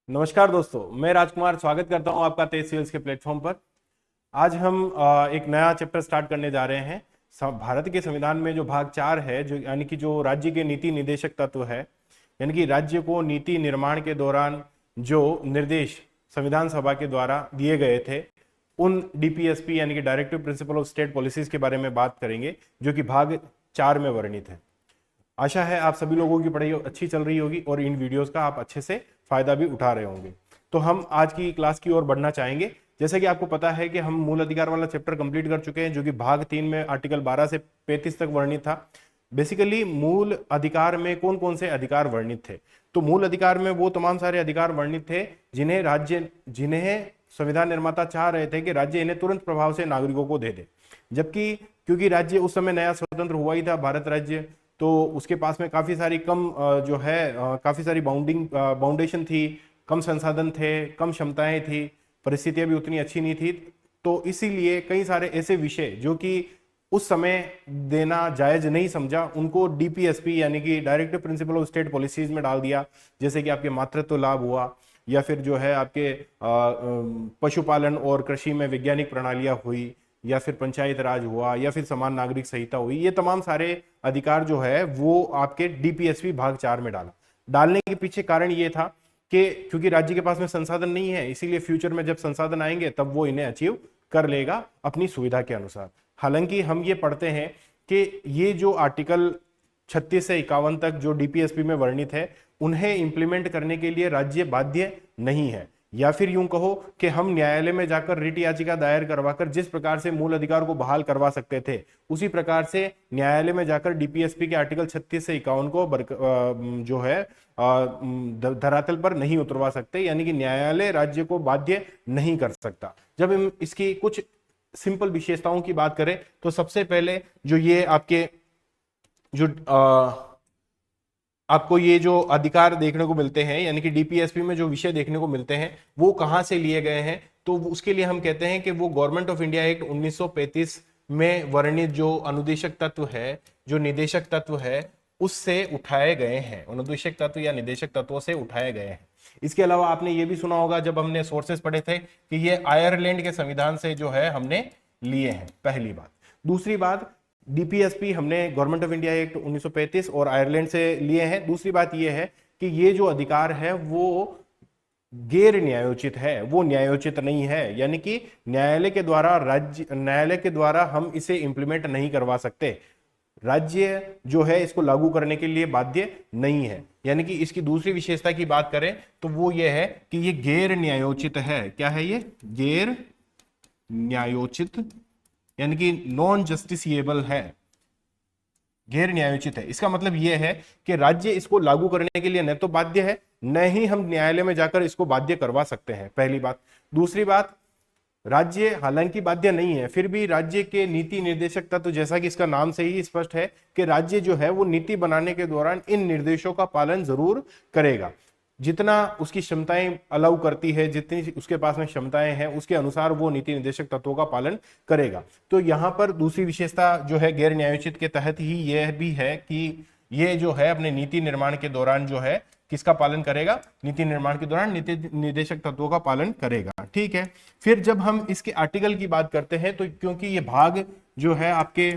नमस्कार दोस्तों, मैं राजकुमार स्वागत करता हूं आपका तेज सेल्स के प्लेटफॉर्म पर। आज हम एक नया चैप्टर स्टार्ट करने जा रहे हैं। भारत के संविधान में जो भाग 4 है, जो यानी कि जो राज्य के नीति निर्देशक तत्व है, यानी कि राज्य को नीति निर्माण के दौरान जो निर्देश संविधान सभा के द्वारा दिए गए थे, उन डीपीएसपी यानी कि directive principle of state policies के बारे में बात करेंगे, जो कि भाग 4 में वर्णित है। आशा है आप सभी लोगों की पढ़ाई अच्छी चल रही होगी और इन वीडियोस का आप अच्छे से फायदा भी उठा रहे होंगे। तो हम आज की क्लास की ओर बढ़ना चाहेंगे। जैसे कि आपको पता है कि हम मूल अधिकार वाला चैप्टर कंप्लीट कर चुके हैं, जो कि भाग 3 में आर्टिकल 12 से 35 तक वर्णित था। बेसिकली मूल अधिकार में कौन कौन से अधिकार वर्णित थे? तो मूल अधिकार में वो तमाम सारे अधिकार वर्णित थे जिन्हें संविधान निर्माता चाह रहे थे कि राज्य इन्हें तुरंत प्रभाव से नागरिकों को दे दे। जबकि क्योंकि राज्य उस समय नया स्वतंत्र हुआ ही था, भारत राज्य, तो उसके पास में काफी सारी काफी सारी बाउंडेशन थी, कम संसाधन थे, कम क्षमताएं थी, परिस्थितियां भी उतनी अच्छी नहीं थी। तो इसीलिए कई सारे ऐसे विषय जो कि उस समय देना जायज नहीं समझा, उनको डीपीएसपी यानी कि directive principle of state policies में डाल दिया। जैसे कि आपके मातृत्व लाभ हुआ, या फिर जो है आपके पशुपालन और कृषि में वैज्ञानिक प्रणालियां हुई, या फिर पंचायत राज हुआ, या फिर समान नागरिक संहिता हुई। ये तमाम सारे अधिकार जो है वो आपके डीपीएसपी भाग 4 में डालने के पीछे कारण ये था कि क्योंकि राज्य के पास में संसाधन नहीं है, इसीलिए फ्यूचर में जब संसाधन आएंगे तब वो इन्हें अचीव कर लेगा अपनी सुविधा के अनुसार। हालांकि हम ये पढ़ते हैं कि ये जो आर्टिकल 36 से 51 तक जो डीपीएसपी में वर्णित है, उन्हें इंप्लीमेंट करने के लिए राज्य बाध्य नहीं है। या फिर यूं कहो कि हम न्यायालय में जाकर रिट याचिका दायर करवाकर जिस प्रकार से मूल अधिकार को बहाल करवा सकते थे, उसी प्रकार से न्यायालय में जाकर डीपीएसपी के आर्टिकल 36 से 51 को जो है धरातल पर नहीं उतरवा सकते, यानी कि न्यायालय राज्य को बाध्य नहीं कर सकता। जब हम इसकी कुछ सिंपल विशेषताओं की बात करें, तो सबसे पहले जो ये आपके जो आपको ये जो अधिकार देखने को मिलते हैं, यानी कि डीपीएसपी में जो विषय देखने को मिलते हैं, वो कहां से लिए गए हैं? तो उसके लिए हम कहते हैं कि वो गवर्नमेंट ऑफ इंडिया एक्ट 1935 में वर्णित जो अनुदेशक तत्व है, जो निदेशक तत्व है, उससे उठाए गए हैं। अनुदेशक तत्व या निदेशक तत्वों से उठाए गए हैं। इसके अलावा आपने ये भी सुना होगा जब हमने सोर्सेस पढ़े थे कि ये आयरलैंड के संविधान से जो है हमने लिए हैं, पहली बात। दूसरी बात, डीपीएसपी हमने गवर्नमेंट ऑफ इंडिया एक्ट 1935 और आयरलैंड से लिए हैं। दूसरी बात यह है कि ये जो अधिकार है वो गैर न्यायोचित है, वो न्यायोचित नहीं है, यानी कि न्यायालय के द्वारा हम इसे इंप्लीमेंट नहीं करवा सकते। राज्य जो है इसको लागू करने के लिए बाध्य नहीं है। यानी कि इसकी दूसरी विशेषता की बात करें तो वो ये है कि ये गैर न्यायोचित है। क्या है ये? गैर न्यायोचित, यानी कि नॉन जस्टिसिएबल है, गैर न्यायोचित है। इसका मतलब यह है कि राज्य इसको लागू करने के लिए न तो बाध्य है, न ही हम न्यायालय में जाकर इसको बाध्य करवा सकते हैं, पहली बात। दूसरी बात, राज्य हालांकि बाध्य नहीं है, फिर भी राज्य के नीति निर्देशक तत्व, जैसा कि इसका नाम से ही स्पष्ट है कि राज्य जो है वो नीति बनाने के दौरान इन निर्देशों का पालन जरूर करेगा। जितना उसकी क्षमताएं अलाउ करती है, जितनी उसके पास में क्षमताएं हैं, उसके अनुसार वो नीति निर्देशक तत्वों का पालन करेगा। तो यहाँ पर दूसरी विशेषता जो है गैर न्यायोचित के तहत ही यह भी है कि ये जो है अपने नीति निर्माण के दौरान जो है किसका पालन करेगा? नीति निर्माण के दौरान नीति निर्देशक तत्वों का पालन करेगा। ठीक है। फिर जब हम इसके आर्टिकल की बात करते हैं, तो क्योंकि ये भाग जो है आपके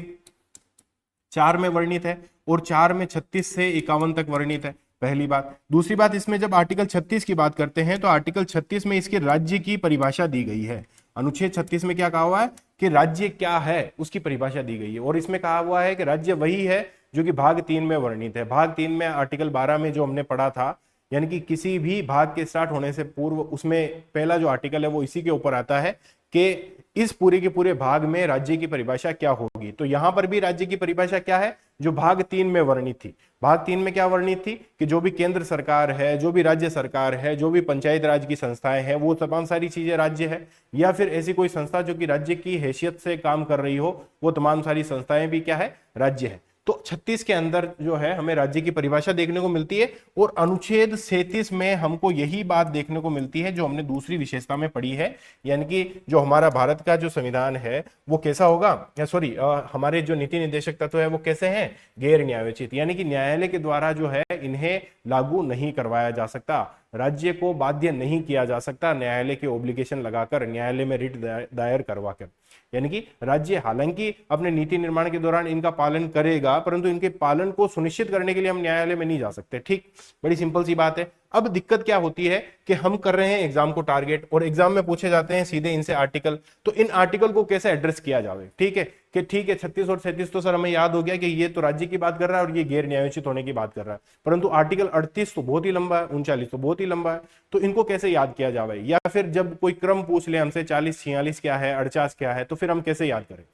4 में वर्णित है और 4 में 36 से 51 तक वर्णित है, पहली बात। दूसरी बात, इसमें जब आर्टिकल 36 की बात करते हैं तो आर्टिकल 36 में इसके राज्य की परिभाषा दी गई है। अनुच्छेद 36 में क्या कहा हुआ है कि राज्य क्या है, उसकी परिभाषा दी गई है। और इसमें कहा हुआ है कि राज्य वही है जो कि भाग 3 में वर्णित है। भाग 3 में आर्टिकल 12 में जो हमने पढ़ा था, यानी कि किसी भी भाग के स्टार्ट होने से पूर्व उसमें पहला जो आर्टिकल है वो इसी के ऊपर आता है कि इस पूरे के पूरे भाग में राज्य की परिभाषा क्या होगी। तो यहां पर भी राज्य की परिभाषा क्या है जो भाग 3 में वर्णित थी? भाग 3 में क्या वर्णित थी कि जो भी केंद्र सरकार है, जो भी राज्य सरकार है, जो भी पंचायत राज की संस्थाएं हैं, वो तमाम सारी चीजें राज्य है। या फिर ऐसी कोई संस्था जो कि राज्य की हैसियत से काम कर रही हो, वो तमाम सारी संस्थाएं भी क्या है? राज्य है। तो 36 के अंदर जो है हमें राज्य की परिभाषा देखने को मिलती है, और अनुच्छेद 37 में हमको यही बात देखने को मिलती है जो हमने दूसरी विशेषता में पढ़ी है, यानी कि जो हमारा भारत का जो संविधान है वो कैसा होगा, या सॉरी हमारे जो नीति निर्देशक तत्व है वो कैसे हैं, गैर न्यायोचित, यानी कि न्यायालय के द्वारा जो है इन्हें लागू नहीं करवाया जा सकता, राज्य को बाध्य नहीं किया जा सकता न्यायालय के ओब्लिगेशन लगाकर, न्यायालय में रिट दायर करवा कर। यानी कि राज्य हालांकि अपने नीति निर्माण के दौरान इनका पालन करेगा, परंतु इनके पालन को सुनिश्चित करने के लिए हम न्यायालय में नहीं जा सकते। ठीक, बड़ी सिंपल सी बात है। अब दिक्कत क्या होती है कि हम कर रहे हैं एग्जाम को टारगेट, और एग्जाम में पूछे जाते हैं सीधे इनसे आर्टिकल, तो इन आर्टिकल को कैसे एड्रेस किया जाए। ठीक है कि ठीक है 36 और 37 तो सर हमें याद हो गया कि ये तो राज्य की बात कर रहा है और ये गैर न्यायोचित होने की बात कर रहा है, परंतु आर्टिकल 38 तो बहुत ही लंबा है, 39 तो बहुत ही लंबा है, तो इनको कैसे याद किया जाए, या फिर जब कोई क्रम पूछ ले हमसे 40 46 क्या है, 48 क्या है, तो फिर हम कैसे याद करें।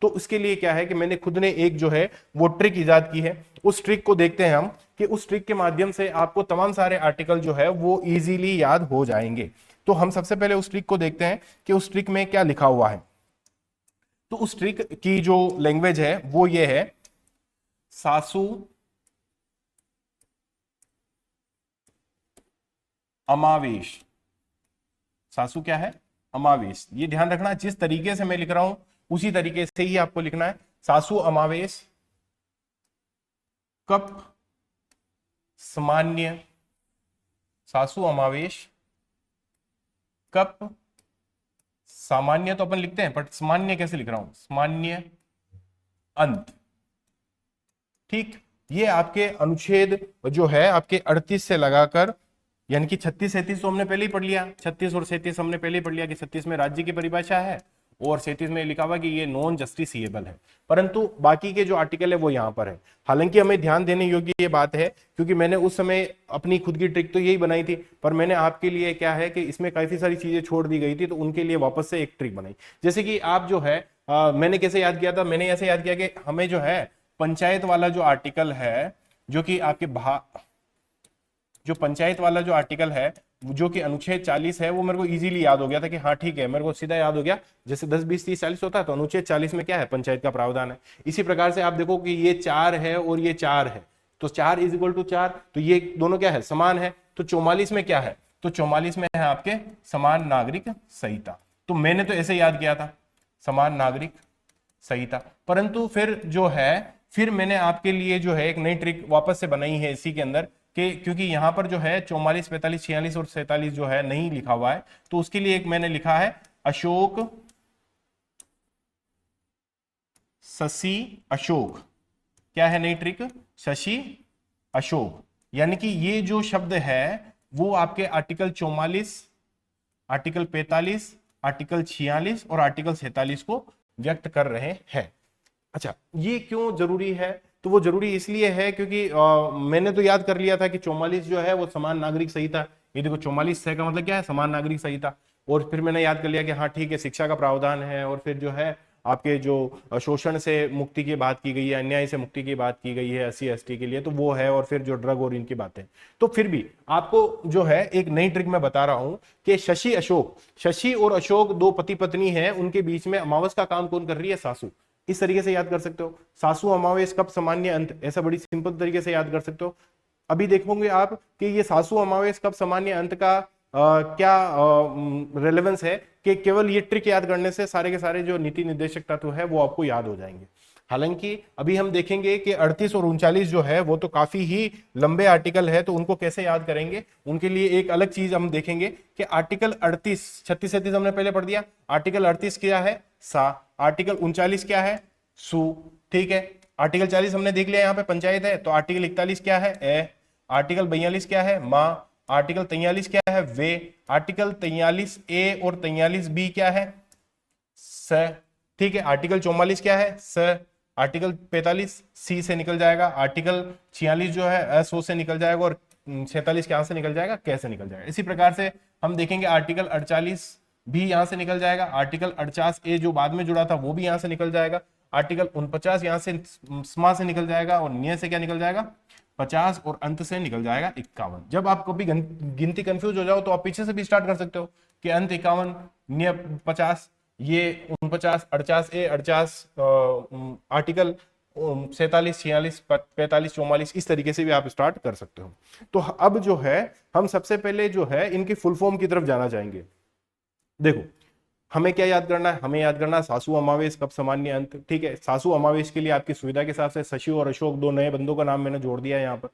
तो उसके लिए क्या है कि मैंने खुद ने एक जो है वो ट्रिक इजाद की है। उस ट्रिक को देखते हैं हम कि उस ट्रिक के माध्यम से आपको तमाम सारे आर्टिकल जो है वो इजीली याद हो जाएंगे। तो हम सबसे पहले उस ट्रिक को देखते हैं कि उस ट्रिक में क्या लिखा हुआ है। तो उस ट्रिक की जो लैंग्वेज है वो ये है, सासु अमावेश। सासु क्या है, अमावेश। ये ध्यान रखना, जिस तरीके से मैं लिख रहा हूं उसी तरीके से ही आपको लिखना है। सासु अमावेश कप सामान्य, सासु अमावेश कप सामान्य तो अपन लिखते हैं, बट सामान्य कैसे लिख रहा हूं, सामान्य अंत। ठीक, ये आपके अनुच्छेद जो है आपके 38 से लगाकर, यानी कि 36 37 तो हमने पहले ही पढ़ लिया, 36 और 37 हमने पहले ही पढ़ लिया कि 36 में राज्य की परिभाषा है और 37 में लिखा हुआ कि ये नॉन जस्टिसिएबल है, परंतु बाकी के जो आर्टिकल है वो यहाँ पर है। हालांकि हमें ध्यान देने योग्य ये बात है, क्योंकि मैंने उस समय अपनी खुद की ट्रिक तो यही बनाई थी, पर मैंने आपके लिए क्या है कि इसमें काफी सारी चीजें छोड़ दी गई थी, तो उनके लिए वापस से एक ट्रिक बनाई। जैसे कि आप जो है मैंने कैसे याद किया था, मैंने ऐसे याद किया कि हमें जो है पंचायत वाला जो आर्टिकल है, जो कि आपके जो पंचायत वाला जो आर्टिकल है जो कि अनुच्छेद 40 है, वो मेरे को इजीली याद हो गया था कि हाँ ठीक है, मेरे को सीधा याद हो गया। जैसे 10 20 30 40 होता है, तो अनुच्छेद 40 में क्या है, पंचायत का प्रावधान है। इसी प्रकार से आप देखो कि ये 4 है और ये 4 है, तो 4 इज इक्वल टू 4, तो ये दोनों क्या है, समान है। तो 44 में क्या है, तो 44 में है आपके समान नागरिक संहिता। तो मैंने तो ऐसे याद किया था, समान नागरिक संहिता, परंतु फिर जो है फिर मैंने आपके लिए जो है एक नई ट्रिक वापस से बनाई है इसी के अंदर, कि क्योंकि यहां पर जो है 44 45 46 और 47 जो है नहीं लिखा हुआ है, तो उसके लिए एक मैंने लिखा है अशोक शशि अशोक। क्या है नई ट्रिक, शशि अशोक, यानी कि ये जो शब्द है वो आपके आर्टिकल 44, आर्टिकल 45, आर्टिकल 46 और आर्टिकल 47 को व्यक्त कर रहे हैं। अच्छा, ये क्यों जरूरी है, तो वो जरूरी इसलिए है क्योंकि मैंने तो याद कर लिया था कि 44 जो है वो समान नागरिक संहिता, ये देखो 44 से का मतलब क्या है, समान नागरिक संहिता। और फिर मैंने याद कर लिया कि हाँ ठीक है, शिक्षा का प्रावधान है, और फिर जो है आपके जो शोषण से मुक्ति की बात की गई है, अन्याय से मुक्ति की बात की गई है SC ST के लिए, तो वो है, और फिर जो ड्रग और इनकी बातें। तो फिर भी आपको जो है एक नई ट्रिक मैं बता रहा हूं कि शशि अशोक, शशि और अशोक दो पति पत्नी हैं, उनके बीच में अमावस का काम कौन कर रही है, सासू। इस तरीके से याद कर सकते हो, सासू अमावेश कब सामान्य अंत, ऐसा बड़ी सिंपल तरीके से याद कर सकते हो। अभी देखोगे आप कि ये सासू अमावेश कब सामान्य अंत का क्या रेलेवेंस है, कि केवल ये ट्रिक याद करने से सारे के सारे जो नीति निर्देशक तत्व है वो आपको याद हो जाएंगे। हालांकि अभी हम देखेंगे कि 38 और 39 जो है वो तो काफी ही लंबे आर्टिकल है, तो उनको कैसे याद करेंगे, उनके लिए एक अलग चीज हम देखेंगे कि आर्टिकल 38 36 37 हमने पहले पढ़ दिया। आर्टिकल 38 क्या है, सा। आर्टिकल 39 क्या है, सु। ठीक है, आर्टिकल 40 हमने देख लिया, यहाँ पे पंचायत है, तो आर्टिकल 41 क्या है, ए। आर्टिकल 42 क्या है, माँ। आर्टिकल 43 क्या है, वे। आर्टिकल 43 ए और 43 बी क्या है, स। ठीक है, आर्टिकल 44 क्या है, स। आर्टिकल 45 सी से निकल जाएगा, आर्टिकल 46 जो है एसओ से निकल जाएगा, और 46 कहां से निकल जाएगा, कैसे निकल जाएगा। इसी प्रकार से हम देखेंगे आर्टिकल 48 भी यहां से निकल जाएगा, आर्टिकल 48 ए जो बाद में जुड़ा था वो भी यहां से निकल जाएगा, आर्टिकल 49 यहां से स्मा से निकल जाएगा, और न्य से क्या निकल जाएगा, 50, और अंत से निकल जाएगा 51। जब आप कभी गिनती कंफ्यूज हो जाओ तो आप पीछे से भी स्टार्ट कर सकते हो कि अंत 51, न्य 50, ये 49, 48 ए 48, आर्टिकल 47, 46, 45, 44 इस तरीके से भी आप स्टार्ट कर सकते हो। तो अब जो है हम सबसे पहले जो है इनकी फुल फॉर्म की तरफ जाना चाहेंगे। देखो हमें क्या याद करना है, हमें याद करना है सासु अमावेश कब सामान्य अंत। ठीक है, सासु अमावेश के लिए आपकी सुविधा के हिसाब से शशि और अशोक दो नए बंदों का नाम मैंने जोड़ दिया है यहाँ पर।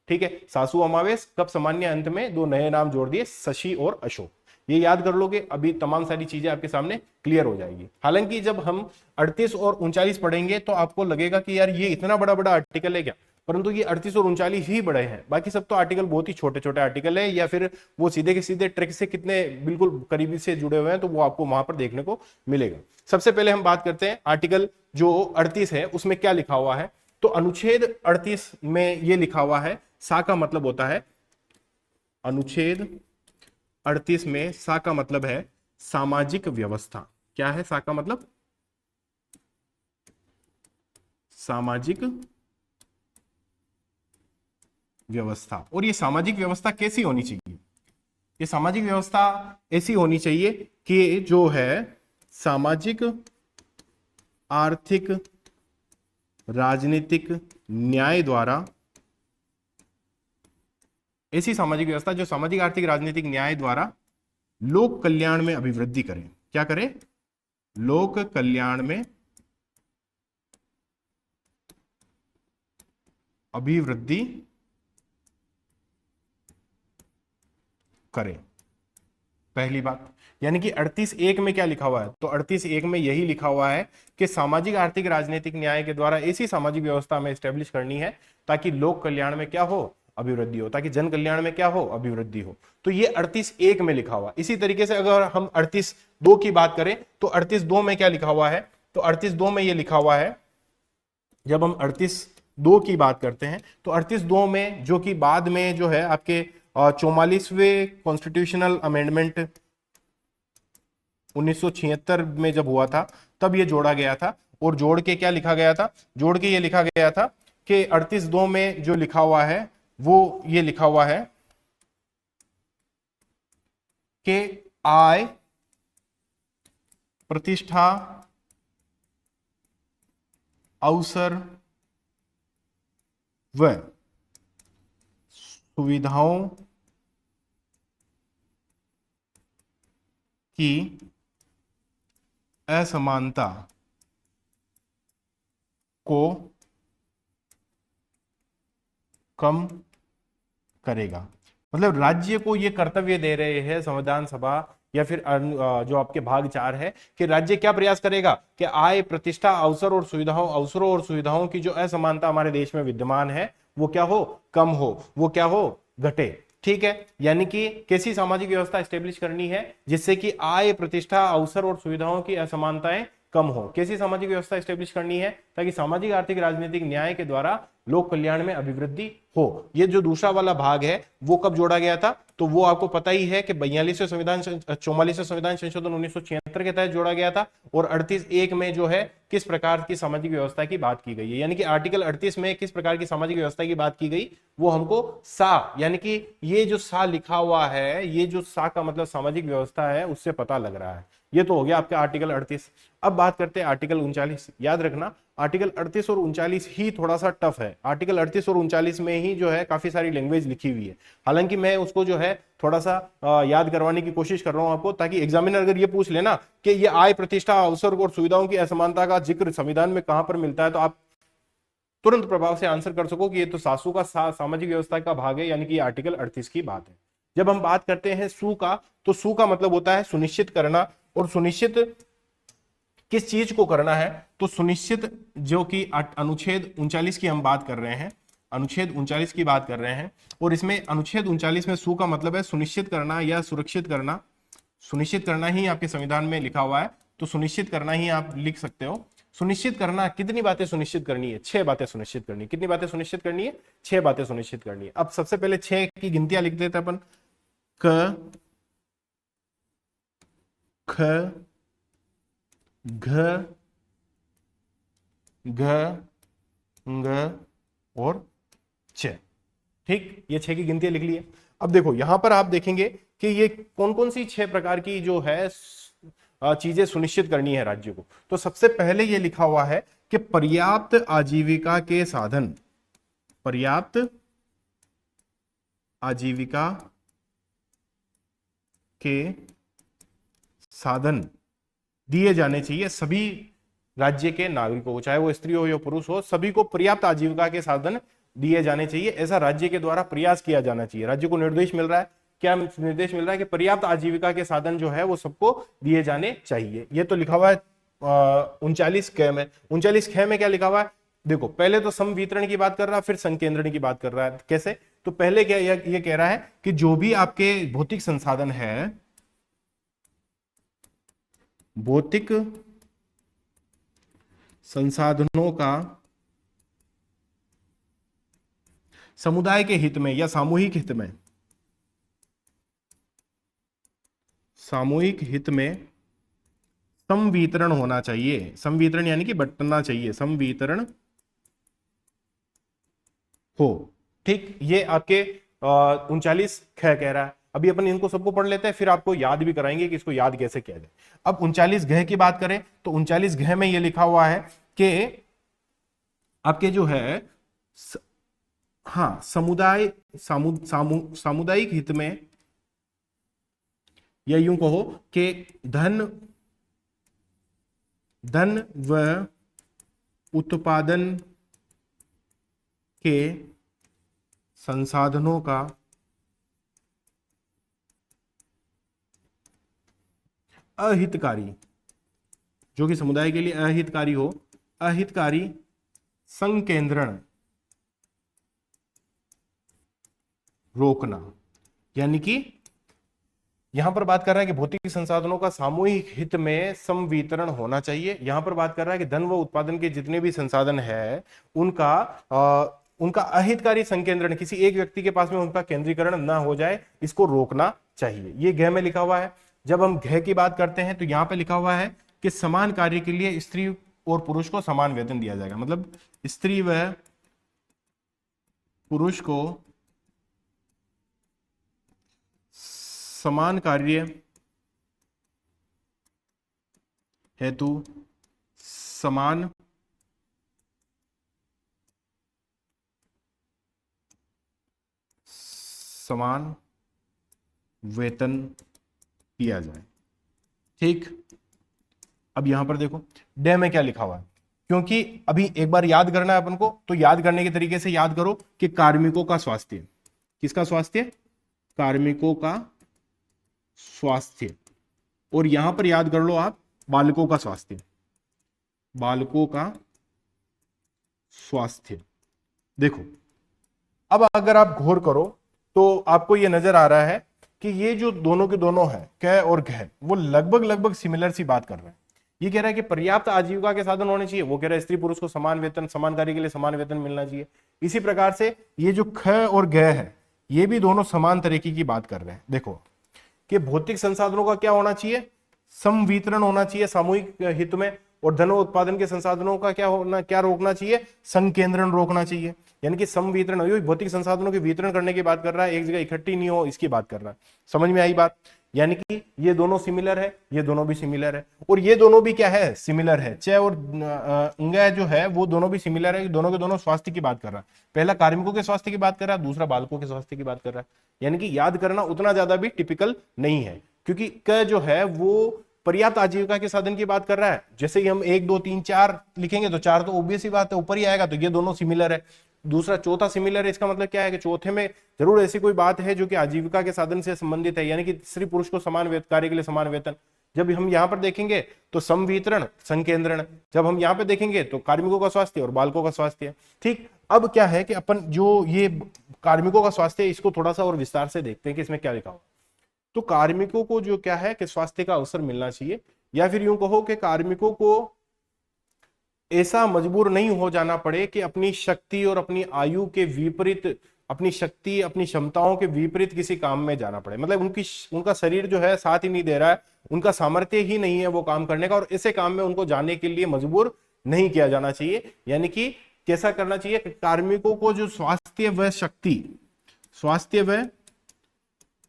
ठीक है, सासु अमावेश कब सामान्य अंत में दो नए नाम जोड़ दिए, शशि और अशोक। ये याद कर लोगे, अभी तमाम सारी चीजें आपके सामने क्लियर हो जाएगी। हालांकि जब हम 38 और 39 पढ़ेंगे तो आपको लगेगा कि यार ये इतना बड़ा बड़ा आर्टिकल है क्या, परंतु ये 38 और 39 ही बड़े हैं, बाकी सब तो आर्टिकल बहुत ही छोटे छोटे आर्टिकल है, या फिर वो सीधे के सीधे ट्रिक से कितने बिल्कुल करीबी से जुड़े हुए हैं, तो वो आपको वहां पर देखने को मिलेगा। सबसे पहले हम बात करते हैं आर्टिकल जो 38 है उसमें क्या लिखा हुआ है। तो अनुच्छेद 38 में ये लिखा हुआ है, सा का मतलब होता है, अनुच्छेद 38 में सा का मतलब है सामाजिक व्यवस्था। क्या है सा का मतलब? सामाजिक व्यवस्था। और ये सामाजिक व्यवस्था कैसी होनी चाहिए? ये सामाजिक व्यवस्था ऐसी होनी चाहिए कि जो है सामाजिक, आर्थिक, राजनीतिक न्याय द्वारा, ऐसी सामाजिक व्यवस्था जो सामाजिक, आर्थिक, राजनीतिक न्याय द्वारा लोक कल्याण में अभिवृद्धि करें। क्या करें? लोक कल्याण में अभिवृद्धि करें। पहली बात, यानी कि 38(1) में क्या लिखा हुआ है? तो 38(1) में यही लिखा हुआ है कि सामाजिक, आर्थिक, राजनीतिक न्याय के द्वारा ऐसी सामाजिक व्यवस्था हमें स्टैब्लिश करनी है ताकि लोक कल्याण में क्या हो? अभिवृद्धि हो, ताकि जन कल्याण में क्या हो? अभिवृद्धि हो। तो ये 38(1) में लिखा हुआ। इसी तरीके से अगर हम 38(2) की बात करें तो 38(2) में क्या लिखा हुआ है? तो 38(2) में ये लिखा हुआ है, जब हम 38(2) की बात करते हैं तो 38(2) में जो कि बाद में जो है आपके 44वें कॉन्स्टिट्यूशनल अमेंडमेंट 1976 में जब हुआ था तब ये जोड़ा गया था। और जोड़ के क्या लिखा गया था? जोड़ के ये लिखा गया था कि 38(2) में जो लिखा हुआ है वो ये लिखा हुआ है कि आय, प्रतिष्ठा, अवसर व सुविधाओं की असमानता को कम करेगा। मतलब राज्य को ये कर्तव्य दे रहे हैं संविधान सभा या फिर जो आपके भाग 4 है कि राज्य क्या प्रयास करेगा कि आय, प्रतिष्ठा, अवसरों और सुविधाओं की जो असमानता हमारे देश में विद्यमान है वो क्या हो? कम हो, वो क्या हो? घटे। ठीक है, यानी कि कैसी सामाजिक व्यवस्था स्टेब्लिश करनी है जिससे कि आय, प्रतिष्ठा, अवसर और सुविधाओं की असमानताएं कम हो। कैसी सामाजिक व्यवस्था स्टेब्लिश करनी है? ताकि सामाजिक, आर्थिक, राजनीतिक न्याय के द्वारा लोक कल्याण में अभिवृद्धि हो। ये जो दूसरा वाला भाग है वो कब जोड़ा गया था? तो वो आपको पता ही है कि 44वें संविधान 44वें संविधान संशोधन 1976 के तहत जोड़ा गया था। और 38(1) में जो है किस प्रकार की सामाजिक व्यवस्था की बात की गई है, यानी कि आर्टिकल 38 में किस प्रकार की सामाजिक व्यवस्था की बात की गई, वो हमको सा, यानी कि ये जो सा लिखा हुआ है, ये जो सा का मतलब सामाजिक व्यवस्था है उससे पता लग रहा है। ये तो हो गया आपका आर्टिकल 38। अब बात करते हैं आर्टिकल 39। याद रखना आर्टिकल 38 और 39 ही थोड़ा सा टफ है। आर्टिकल 38 और 39 में ही जो है काफी सारी लैंग्वेज लिखी हुई है। हालांकि मैं उसको जो है थोड़ा सा याद करवाने की कोशिश कर रहा हूं आपको, ताकि एग्जामिनर अगर ये पूछ लेना कि ये आय, प्रतिष्ठा, अवसर और सुविधाओं की असमानता का जिक्र संविधान में कहां पर मिलता है, तो आप तुरंत प्रभाव से आंसर कर सको कि ये तो सासू का सामाजिक व्यवस्था का भाग है, यानी कि आर्टिकल 38 की बात है। जब हम बात करते हैं सु का, तो सु का मतलब होता है सुनिश्चित करना। और सुनिश्चित किस चीज को करना है? तो सुनिश्चित जो कि अनुच्छेद 39 की हम बात कर रहे हैं, अनुच्छेद 39 की बात कर रहे हैं। और इसमें अनुच्छेद 39 में सु का मतलब है सुनिश्चित करना या सुरक्षित करना। सुनिश्चित करना ही आपके संविधान में लिखा हुआ है, तो सुनिश्चित करना ही आप लिख सकते हो। सुनिश्चित करना, कितनी बातें सुनिश्चित करनी है? 6 बातें सुनिश्चित करनी है। कितनी बातें सुनिश्चित करनी है? 6 बातें सुनिश्चित करनी है। अब सबसे पहले 6 की गिनतियां लिख देते हैं अपन। क, ख, घ, घ, ng और च। ठीक, ये 6 की गिनतियां लिख ली है। अब देखो यहां पर आप देखेंगे कि ये कौन कौन सी 6 प्रकार की जो है चीजें सुनिश्चित करनी है राज्य को। तो सबसे पहले ये लिखा हुआ है कि पर्याप्त आजीविका के साधन, पर्याप्त आजीविका के साधन दिए जाने चाहिए सभी राज्य के नागरिकों को, चाहे वो स्त्री हो या पुरुष हो, सभी को पर्याप्त आजीविका के साधन दिए जाने चाहिए। ऐसा राज्य के द्वारा प्रयास किया जाना चाहिए। राज्य को निर्देश मिल रहा है, क्या निर्देश मिल रहा है कि पर्याप्त आजीविका के साधन जो है वो सबको दिए जाने चाहिए। ये तो लिखा हुआ है 39 ख में। 39 ख में क्या लिखा हुआ है, देखो पहले तो सम वितरण की बात कर रहा है, फिर संकेंद्रण की बात कर रहा है। कैसे, तो पहले क्या ये कह रहा है कि जो भी आपके भौतिक संसाधन है, भौतिक संसाधनों का समुदाय के हित में या सामूहिक हित में, सामूहिक हित में संवितरण होना चाहिए। संवितरण यानी कि बंटना चाहिए, संवितरण हो। ठीक, ये आपके 39 ख कह रहा है। अभी अपन इनको सबको पढ़ लेते हैं, फिर आपको याद भी कराएंगे कि इसको याद कैसे किया जाए। अब 39 घ की बात करें तो 39 घ में ये लिखा हुआ है कि आपके जो है हाँ समुदाय सामुदायिक हित में, या यूं कहो कि धन व उत्पादन के संसाधनों का अहितकारी, जो कि समुदाय के लिए अहितकारी हो, अहितकारी संकेंद्रण रोकना। यानी कि यहां पर बात कर रहा है कि भौतिक संसाधनों का सामूहिक हित में संवितरण होना चाहिए। यहां पर बात कर रहा है कि धन व उत्पादन के जितने भी संसाधन है उनका अहितकारी संकेंद्रण, किसी एक व्यक्ति के पास में उनका केंद्रीकरण ना हो जाए, इसको रोकना चाहिए। ये घ में लिखा हुआ है। जब हम घ की बात करते हैं तो यहां पर लिखा हुआ है कि समान कार्य के लिए स्त्री और पुरुष को समान वेतन दिया जाएगा। मतलब स्त्री व पुरुष को समान कार्य हेतु समान वेतन दिया जाए। ठीक, अब यहां पर देखो डे में क्या लिखा हुआ है, क्योंकि अभी एक बार याद करना है अपन को, तो याद करने के तरीके से याद करो कि कार्मिकों का स्वास्थ्य, किसका स्वास्थ्य, कार्मिकों का स्वास्थ्य, और यहां पर याद कर लो आप बालकों का स्वास्थ्य, बालकों का स्वास्थ्य। देखो अब अगर आप गौर करो तो आपको यह नजर आ रहा है कि ये जो दोनों के दोनों है क और घ, वो लगभग सिमिलर सी बात कर रहे हैं। ये कह रहा है कि पर्याप्त आजीविका के साधन होने चाहिए, वो कह रहा है स्त्री पुरुष को समान वेतन, समान कार्य के लिए समान वेतन मिलना चाहिए। इसी प्रकार से ये जो ख और ग है, ये भी दोनों समान तरीके की बात कर रहे हैं। देखो कि भौतिक संसाधनों का क्या होना चाहिए, संवितरण होना चाहिए सामूहिक हित में, और धन उत्पादन के संसाधनों का क्या रोकना चाहिए, संकेंद्रण रोकना चाहिए। यानी कि संवितरण, भौतिक संसाधनों के वितरण करने की बात कर रहा है, एक जगह इकट्ठी नहीं हो, इसकी बात कर रहा है। समझ में आई बात? यानी कि ये दोनों सिमिलर है, ये दोनों भी सिमिलर है, और ये दोनों भी क्या है, सिमिलर है। च और अंग जो है वो दोनों भी सिमिलर है, दोनों के दोनों स्वास्थ्य की बात कर रहा है। पहला कार्मिकों के स्वास्थ्य की बात कर रहा है, दूसरा बालकों के स्वास्थ्य की बात कर रहा है। यानी कि याद करना उतना ज्यादा भी टिपिकल नहीं है, क्योंकि क जो है वो पर्याप्त आजीविका के साधन की बात कर रहा है। जैसे ही हम 1 2 3 4 लिखेंगे तो 4 तो ऑब्वियस ही बात है ऊपर ही आएगा, तो ये दोनों सिमिलर है। दूसरा चौथा सिमिलर है, इसका मतलब क्या है कि चौथे में जरूर ऐसी कोई बात है जो कि आजीविका के साधन से संबंधित है, यानी कि स्त्री पुरुष को समान कार्य के लिए समान वेतन। जब हम यहाँ पर देखेंगे तो संवितरण, संकेंद्रण, जब हम यहाँ पे देखेंगे तो कार्मिकों का स्वास्थ्य और बालकों का स्वास्थ्य। ठीक, अब क्या है कि अपन जो ये कार्मिकों का स्वास्थ्य, इसको थोड़ा सा और विस्तार से देखते हैं कि इसमें क्या लिखा हुआ। तो कार्मिकों को जो क्या है कि स्वास्थ्य का अवसर मिलना चाहिए, या फिर यूं कहो कि कार्मिकों को ऐसा मजबूर नहीं हो जाना पड़े कि अपनी शक्ति और अपनी आयु के विपरीत, अपनी शक्ति अपनी क्षमताओं के विपरीत किसी काम में जाना पड़े। मतलब उनका शरीर जो है साथ ही नहीं दे रहा है, उनका सामर्थ्य ही नहीं है वो काम करने का, और ऐसे काम में उनको जाने के लिए मजबूर नहीं किया जाना चाहिए। यानी कि कैसा करना चाहिए, कार्मिकों को जो स्वास्थ्य व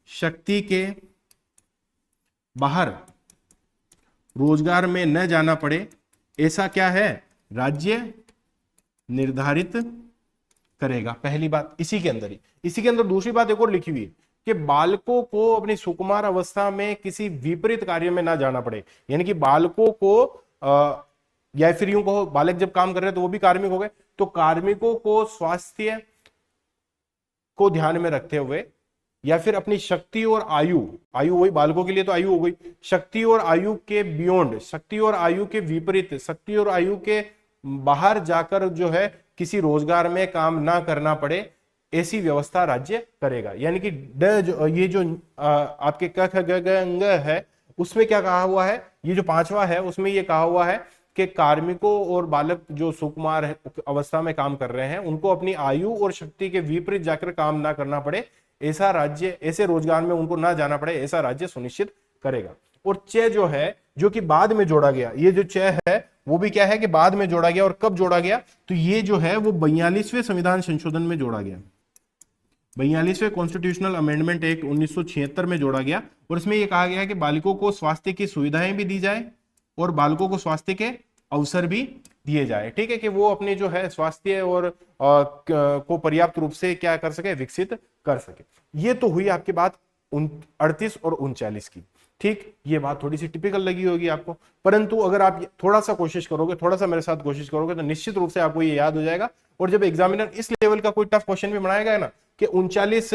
शक्ति के बाहर रोजगार में न जाना पड़े, ऐसा क्या है राज्य निर्धारित करेगा, पहली बात इसी के अंदर ही। इसी के अंदर दूसरी बात एक और लिखी हुई है कि बालकों को अपनी सुकुमार अवस्था में किसी विपरीत कार्य में ना जाना पड़े, यानी कि बालकों को या फिर यूं कहो बालक जब काम कर रहे हैं तो वो भी कार्मिक हो गए, तो कार्मिकों को स्वास्थ्य को ध्यान में रखते हुए या फिर अपनी शक्ति और आयु, आयु वही बालकों के लिए तो आयु हो गई, शक्ति और आयु के बियॉन्ड, शक्ति और आयु के विपरीत, शक्ति और आयु के बाहर जाकर जो है किसी रोजगार में काम ना करना पड़े, ऐसी व्यवस्था राज्य करेगा। यानी कि ये जो आपके क ख ग घ अंग है उसमें क्या कहा हुआ है, ये जो पांचवा है उसमें ये कहा हुआ है कि कार्मिकों और बालक जो सुकुमार अवस्था में काम कर रहे हैं उनको अपनी आयु और शक्ति के विपरीत जाकर काम ना करना पड़े, ऐसा राज्य, ऐसे रोजगार में उनको ना जाना पड़े, ऐसा राज्य सुनिश्चित करेगा। और च जो है जो कि बाद में जोड़ा गया, ये जो च है वो भी क्या है कि बाद में जोड़ा गया, और कब जोड़ा गया, तो ये जो है वो 42वें संविधान संशोधन में जोड़ा गया, 42वें कॉन्स्टिट्यूशनल अमेंडमेंट एक्ट 1976 में जोड़ा गया। और इसमें यह कहा गया है कि बालकों को स्वास्थ्य की सुविधाएं भी दी जाए और बालकों को स्वास्थ्य के अवसर भी दिए जाए, ठीक है, कि वो अपने जो है स्वास्थ्य और को पर्याप्त रूप से क्या कर सके, विकसित कर सके। ये तो हुई आपकी बात 38 और 39 की, ठीक। ये बात थोड़ी सी टिपिकल लगी होगी आपको, परंतु अगर आप थोड़ा सा कोशिश करोगे, थोड़ा सा मेरे साथ कोशिश करोगे तो निश्चित रूप से आपको ये याद हो जाएगा। और जब एग्जामिनर इस लेवल का कोई टफ क्वेश्चन भी बनाएगा ना कि 39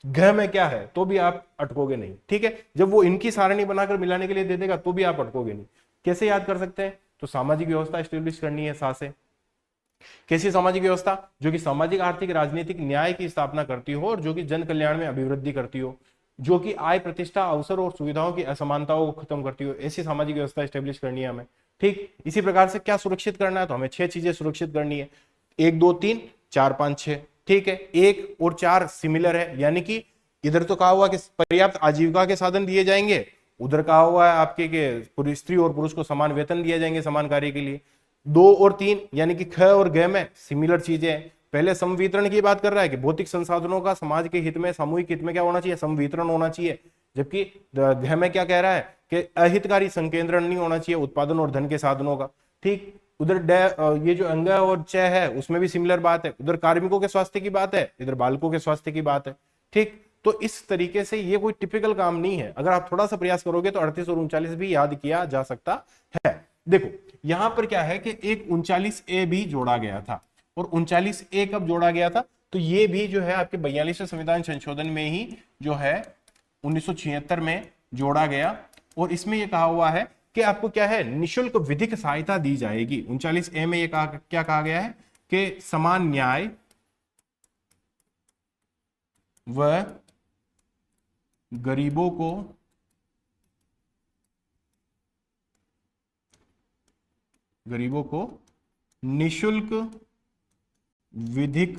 घ में क्या है, तो भी आप अटकोगे नहीं, ठीक है। जब वो इनकी सारणी बनाकर मिलाने के लिए दे देगा तो भी आप अटकोगे नहीं। कैसे याद कर सकते हैं, तो सामाजिक व्यवस्था स्टेब्लिश करनी है सा से। कैसी सामाजिक व्यवस्था, जो कि सामाजिक आर्थिक राजनीतिक न्याय की स्थापना करती हो और जो कि जन कल्याण में अभिवृद्धि करती हो, जो कि आय प्रतिष्ठा अवसर और सुविधाओं की असमानताओं को खत्म करती हो, ऐसी सामाजिक व्यवस्था स्टेब्लिश करनी है हमें, ठीक। इसी प्रकार से क्या सुरक्षित करना है, तो हमें 6 चीजें सुरक्षित करनी है, 1 2 3 4 5 6, ठीक है। 1 और 4 सिमिलर है, यानी कि इधर तो कहा हुआ कि पर्याप्त आजीविका के साधन दिए जाएंगे, उधर कहा हुआ है आपके कि स्त्री और पुरुष को समान वेतन दिए जाएंगे समान कार्य के लिए। 2 और 3 यानी कि ख और ग में सिमिलर चीजें हैं। पहले समवितरण की बात कर रहा है कि भौतिक संसाधनों का समाज के हित में, सामूहिक हित में क्या होना चाहिए, समवितरण होना चाहिए। जबकि घ में क्या कह रहा है कि अहितकारी संकेंद्रण नहीं होना चाहिए उत्पादन और धन के साधनों का, ठीक। उधर ये जो अंग और च है उसमें भी सिमिलर बात है, उधर कार्मिकों के स्वास्थ्य की बात है, इधर बालकों के स्वास्थ्य की बात है, ठीक। तो इस तरीके से ये कोई टिपिकल काम नहीं है, अगर आप थोड़ा सा प्रयास करोगे तो 38 और 39 भी याद किया जा सकता है। देखो यहां पर क्या है कि एक 39A भी जोड़ा गया था, और 39A कब जोड़ा गया था, तो ये भी जो है आपके 42वें संविधान संशोधन में ही जो है 1976 में जोड़ा गया। और इसमें यह कहा हुआ है कि आपको क्या है, निशुल्क विधिक सहायता दी जाएगी। 39A में यह क्या कहा गया है कि समान न्याय व गरीबों को निशुल्क विधिक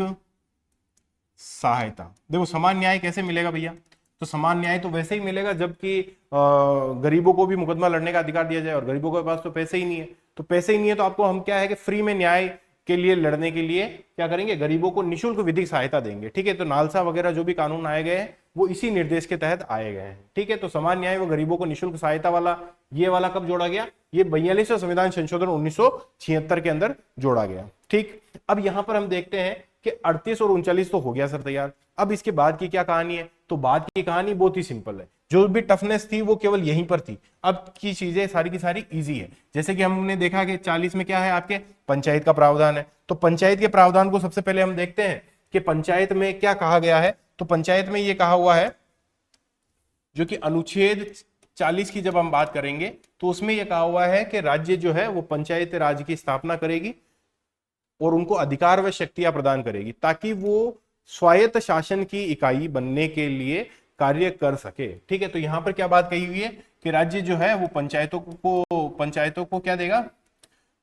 सहायता। देखो समान न्याय कैसे मिलेगा भैया, तो समान न्याय तो वैसे ही मिलेगा जबकि गरीबों को भी मुकदमा लड़ने का अधिकार दिया जाए, और गरीबों के पास तो पैसे ही नहीं है, तो पैसे ही नहीं है तो आपको हम क्या है कि फ्री में न्याय के लिए लड़ने के लिए क्या करेंगे, गरीबों को निशुल्क विधिक सहायता देंगे, ठीक है। तो नालसा वगैरह जो भी कानून आए गए हैं वो इसी निर्देश के तहत आए गए हैं, ठीक है। तो समान न्याय व गरीबों को निशुल्क सहायता वाला ये वाला कब जोड़ा गया, ये 42वें संविधान संशोधन 1976 के अंदर जोड़ा गया, ठीक। अब यहां पर हम देखते हैं कि 38 और 39 तो हो गया सर तैयार। अब इसके बाद की क्या कहानी है, तो बाद की कहानी बहुत ही सिंपल है, जो भी टफनेस थी वो केवल यहीं पर थी, अब की चीजें सारी की सारी इजी है। जैसे कि हमने देखा कि 40 में क्या है आपके पंचायत का प्रावधान है, तो पंचायत के प्रावधान को सबसे पहले हम देखते हैं कि पंचायत में क्या कहा गया है। तो पंचायत में ये कहा हुआ है, जो कि अनुच्छेद 40 की जब हम बात करेंगे तो उसमें यह कहा हुआ है कि राज्य जो है वो पंचायत राज की स्थापना करेगी और उनको अधिकार व शक्तियां प्रदान करेगी ताकि वो स्वायत्त शासन की इकाई बनने के लिए कार्य कर सके, ठीक है। तो यहां पर क्या बात कही हुई है कि राज्य जो है वो पंचायतों को क्या देगा,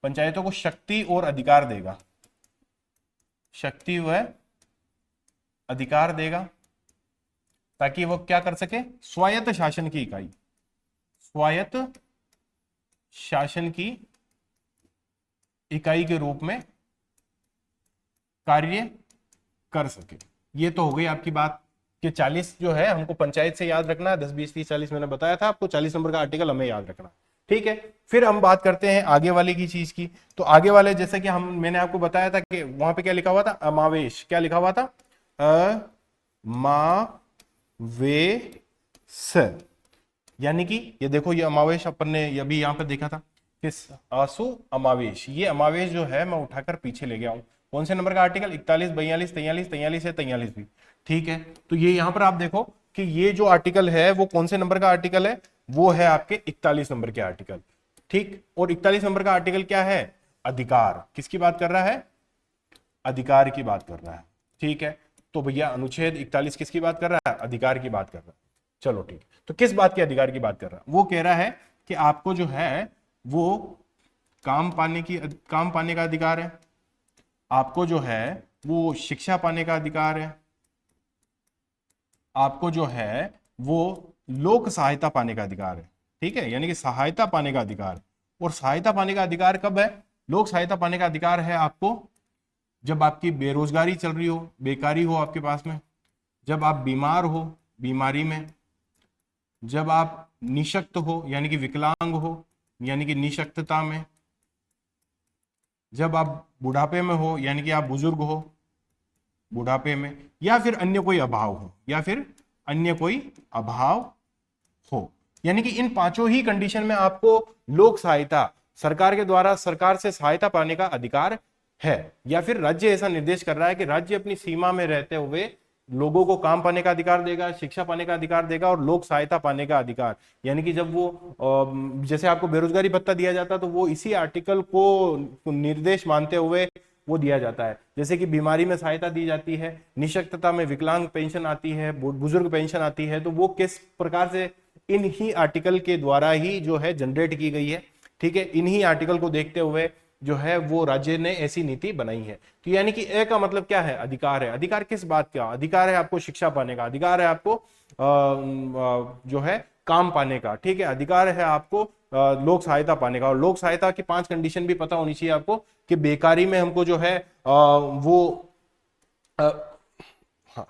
पंचायतों को शक्ति और अधिकार देगा, शक्ति व अधिकार देगा ताकि वो क्या कर सके, स्वायत्त शासन की इकाई, स्वायत्त शासन की इकाई के रूप में कार्य कर सके। ये तो हो गई आपकी बात कि 40 जो है हमको पंचायत से याद रखना है, 10 20 30 40 मैंने बताया था आपको, 40 नंबर का आर्टिकल हमें याद रखना, ठीक है, फिर हम बात करते हैं आगे वाले की चीज की। तो आगे वाले जैसे कि हम मैंने आपको बताया था कि वहां पे क्या लिखा हुआ था, अमावेश, क्या लिखा हुआ था, अमावेश, यानी कि ये देखो, ये अमावेश अपन ने अभी यहाँ पे देखा था, किस, आसु अमावेश, ये अमावेश जो है मैं उठाकर पीछे ले गया हूं। कौन से नंबर का आर्टिकल, 41, 42, 43, 43 है, 43 भी, ठीक है। तो ये यहां पर आप देखो कि ये जो आर्टिकल है वो कौन से नंबर का आर्टिकल है, वो है आपके 41 नंबर के आर्टिकल, ठीक। और 41 नंबर का आर्टिकल क्या है, अधिकार, किसकी बात कर रहा है, अधिकार की बात कर रहा है, ठीक है। तो भैया अनुच्छेद 41 किसकी बात कर रहा है, अधिकार की बात कर रहा है। चलो ठीक, तो किस बात के अधिकार की बात कर रहा है, वो कह रहा है कि आपको जो है वो काम पाने का अधिकार है, आपको जो है वो शिक्षा पाने का अधिकार है, आपको जो है वो लोक सहायता पाने का अधिकार है, ठीक है, यानी कि सहायता पाने का अधिकार। और सहायता पाने का अधिकार कब है, लोक सहायता पाने का अधिकार है आपको जब आपकी बेरोजगारी चल रही हो, बेकारी हो आपके पास में, जब आप बीमार हो, बीमारी में, जब आप निशक्त हो यानी कि विकलांग हो यानी कि निशक्तता में, जब आप बुढ़ापे में हो यानी कि आप बुजुर्ग हो बुढ़ापे में, या फिर अन्य कोई अभाव हो, या फिर अन्य कोई अभाव हो, यानी कि इन पांचों ही कंडीशन में आपको लोक सहायता, सरकार के द्वारा सरकार से सहायता पाने का अधिकार है। या फिर राज्य ऐसा निर्देश कर रहा है कि राज्य अपनी सीमा में रहते हुए लोगों को काम पाने का अधिकार देगा, शिक्षा पाने का अधिकार देगा और लोक सहायता पाने का अधिकार, यानी कि जब वो जैसे आपको बेरोजगारी भत्ता दिया जाता है तो वो इसी आर्टिकल को निर्देश मानते हुए वो दिया जाता है। जैसे कि बीमारी में सहायता दी जाती है, निशक्तता में विकलांग पेंशन आती है, बुजुर्ग पेंशन आती है, तो वो किस प्रकार से इन ही आर्टिकल के द्वारा ही जो है जनरेट की गई है, ठीक है। इन्हीं आर्टिकल को देखते हुए जो है वो राज्य ने ऐसी नीति बनाई है। तो यानी कि ए का मतलब क्या है, अधिकार है। अधिकार किस बात का, अधिकार है आपको शिक्षा पाने का, अधिकार है आपको जो है काम पाने का, ठीक है, अधिकार है आपको लोक सहायता पाने का। और लोक सहायता की 5 कंडीशन भी पता होनी चाहिए आपको कि बेकारी में हमको जो है वो हाँ,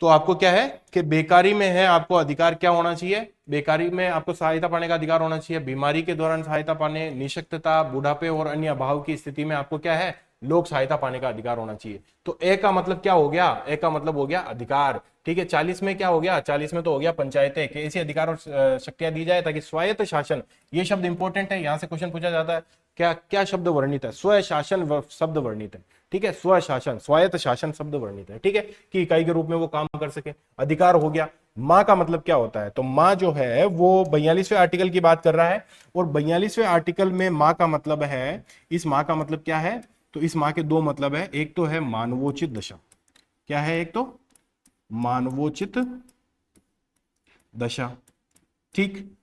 तो आपको क्या है कि बेकारी में है आपको अधिकार क्या होना चाहिए, बेकारी में आपको सहायता पाने का अधिकार होना चाहिए, बीमारी के दौरान सहायता पाने, निशक्तता, बुढ़ापे और अन्य अभाव की स्थिति में आपको क्या है, लोक सहायता पाने का अधिकार होना चाहिए। तो ए का मतलब क्या हो गया, ए का मतलब हो गया अधिकार, ठीक है। 40 में क्या हो गया, 40 में तो हो गया पंचायतें, कि ऐसी अधिकार और शक्तियां दी जाए ताकि स्वायत्त शासन, ये शब्द इंपॉर्टेंट है, यहां से क्वेश्चन पूछा जाता है, क्या क्या शब्द वर्णित है, स्वशासन शब्द वर्णित है, ठीक है, स्वशासन, स्वायत्त शासन शब्द वर्णित है, ठीक है, कि इकाई के रूप में वो काम कर सके। अधिकार हो गया। माँ का मतलब क्या होता है, तो माँ जो है वो 42वें आर्टिकल की बात कर रहा है, और 42वें आर्टिकल में माँ का मतलब है, इस माँ का मतलब क्या है, तो इस माँ के 2 मतलब है, एक तो है मानवोचित दशा, क्या है, एक तो मानवोचित दशा, ठीक।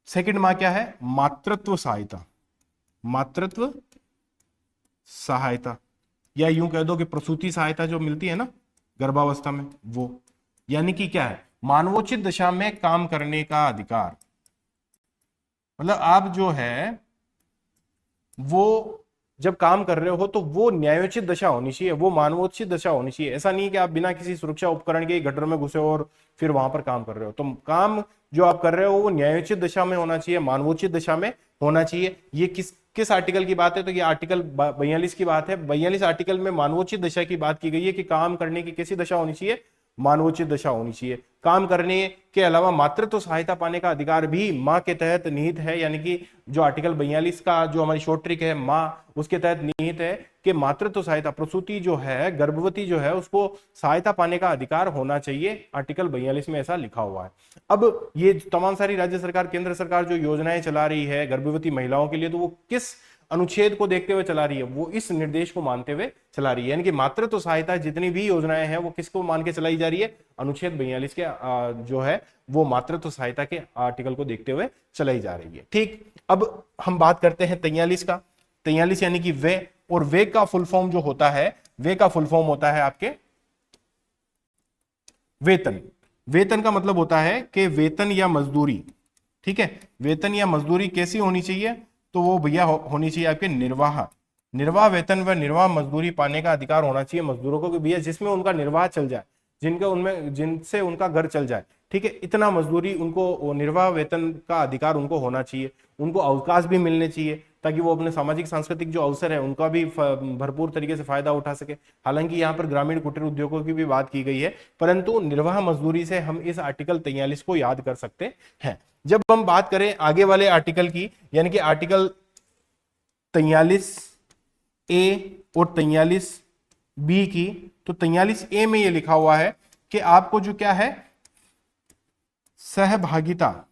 सेकंड माँ क्या है, मातृत्व सहायता, मातृत्व सहायता, या यूं कह दो कि प्रसूति सहायता जो मिलती है ना गर्भावस्था में, वो, यानी कि क्या है, मानवोचित दशा में काम करने का अधिकार, मतलब आप जो है वो जब काम कर रहे हो तो वो न्यायोचित दशा होनी चाहिए, वो मानवोचित दशा होनी चाहिए। ऐसा नहीं कि आप बिना किसी सुरक्षा उपकरण के गटर में घुसे हो और फिर वहां पर काम कर रहे हो। तो काम जो आप कर रहे हो वो न्यायोचित दशा में होना चाहिए, मानवोचित दशा में होना चाहिए। ये किस किस आर्टिकल की बात है, तो ये आर्टिकल 42 की बात है। 42 आर्टिकल में मानवोचित दशा की बात की गई है कि काम करने की कैसी दशा होनी चाहिए, मानवोचित दशा होनी चाहिए। काम करने के अलावा मातृत्व सहायता पाने का अधिकार भी माँ के तहत निहित है, यानी कि जो आर्टिकल 42 का जो हमारी शॉर्ट ट्रिक है माँ, उसके तहत निहित है कि मातृत्व सहायता, प्रसूति जो है, गर्भवती जो है, उसको सहायता पाने का अधिकार होना चाहिए। आर्टिकल 42 में ऐसा लिखा हुआ है। अब ये तमाम सारी राज्य सरकार, केंद्र सरकार जो योजनाएं चला रही है गर्भवती महिलाओं के लिए, तो वो किस अनुच्छेद को देखते हुए चला रही है, वो इस निर्देश को मानते हुए चला रही है। यानी कि मातृत्व सहायता जितनी भी योजनाएं हैं वो किसको मान के चलाई जा रही है, अनुच्छेद 42 के जो है वो मातृत्व सहायता के आर्टिकल को देखते हुए चलाई जा रही है, ठीक। अब हम बात करते हैं 43 का। 43 यानी कि वे, और वे का फुल फॉर्म जो होता है, वे का फुल फॉर्म होता है आपके वेतन। वेतन का मतलब होता है कि वेतन या मजदूरी, ठीक है, वेतन या मजदूरी कैसी होनी चाहिए, तो वो भैया होनी चाहिए आपके निर्वाह, निर्वाह वेतन व निर्वाह मजदूरी पाने का अधिकार होना चाहिए मजदूरों को, कि भैया जिसमें उनका निर्वाह चल जाए। जिनका उनमें जिनसे उनका घर चल जाए, ठीक है, इतना मजदूरी उनको, निर्वाह वेतन का अधिकार उनको होना चाहिए, उनको अवकाश भी मिलने चाहिए ताकि वो अपने सामाजिक सांस्कृतिक जो अवसर है उनका भी भरपूर तरीके से फायदा उठा सके। हालांकि यहाँ पर ग्रामीण कुटीर उद्योगों की भी बात की गई है, परंतु निर्वाह मजदूरी से हम इस आर्टिकल 43 को याद कर सकते हैं। जब हम बात करें आगे वाले आर्टिकल की, यानी कि आर्टिकल 43A और 43B की, तो 43A में ये लिखा हुआ है कि आपको जो क्या है, सहभागिता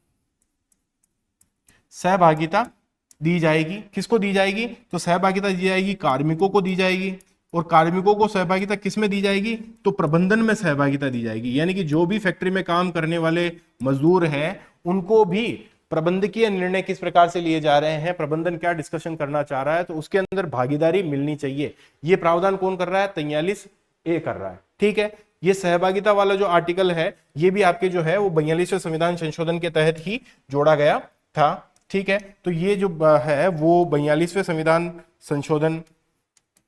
दी जाएगी। किसको दी जाएगी? तो सहभागिता दी जाएगी कार्मिकों को दी जाएगी, और कार्मिकों को सहभागिता किस में दी जाएगी? तो प्रबंधन में सहभागिता दी जाएगी। यानी कि जो भी फैक्ट्री में काम करने वाले मजदूर हैं उनको भी प्रबंधकीय निर्णय किस प्रकार से लिए जा रहे हैं, प्रबंधन क्या डिस्कशन करना चाह रहा है, तो उसके अंदर भागीदारी मिलनी चाहिए। ये प्रावधान कौन कर रहा है? 43A कर रहा है, ठीक है। ये सहभागिता वाला जो आर्टिकल है ये भी आपके जो है वो 42वें संविधान संशोधन के तहत ही जोड़ा गया था, ठीक है। तो ये जो है वो 42वें संविधान संशोधन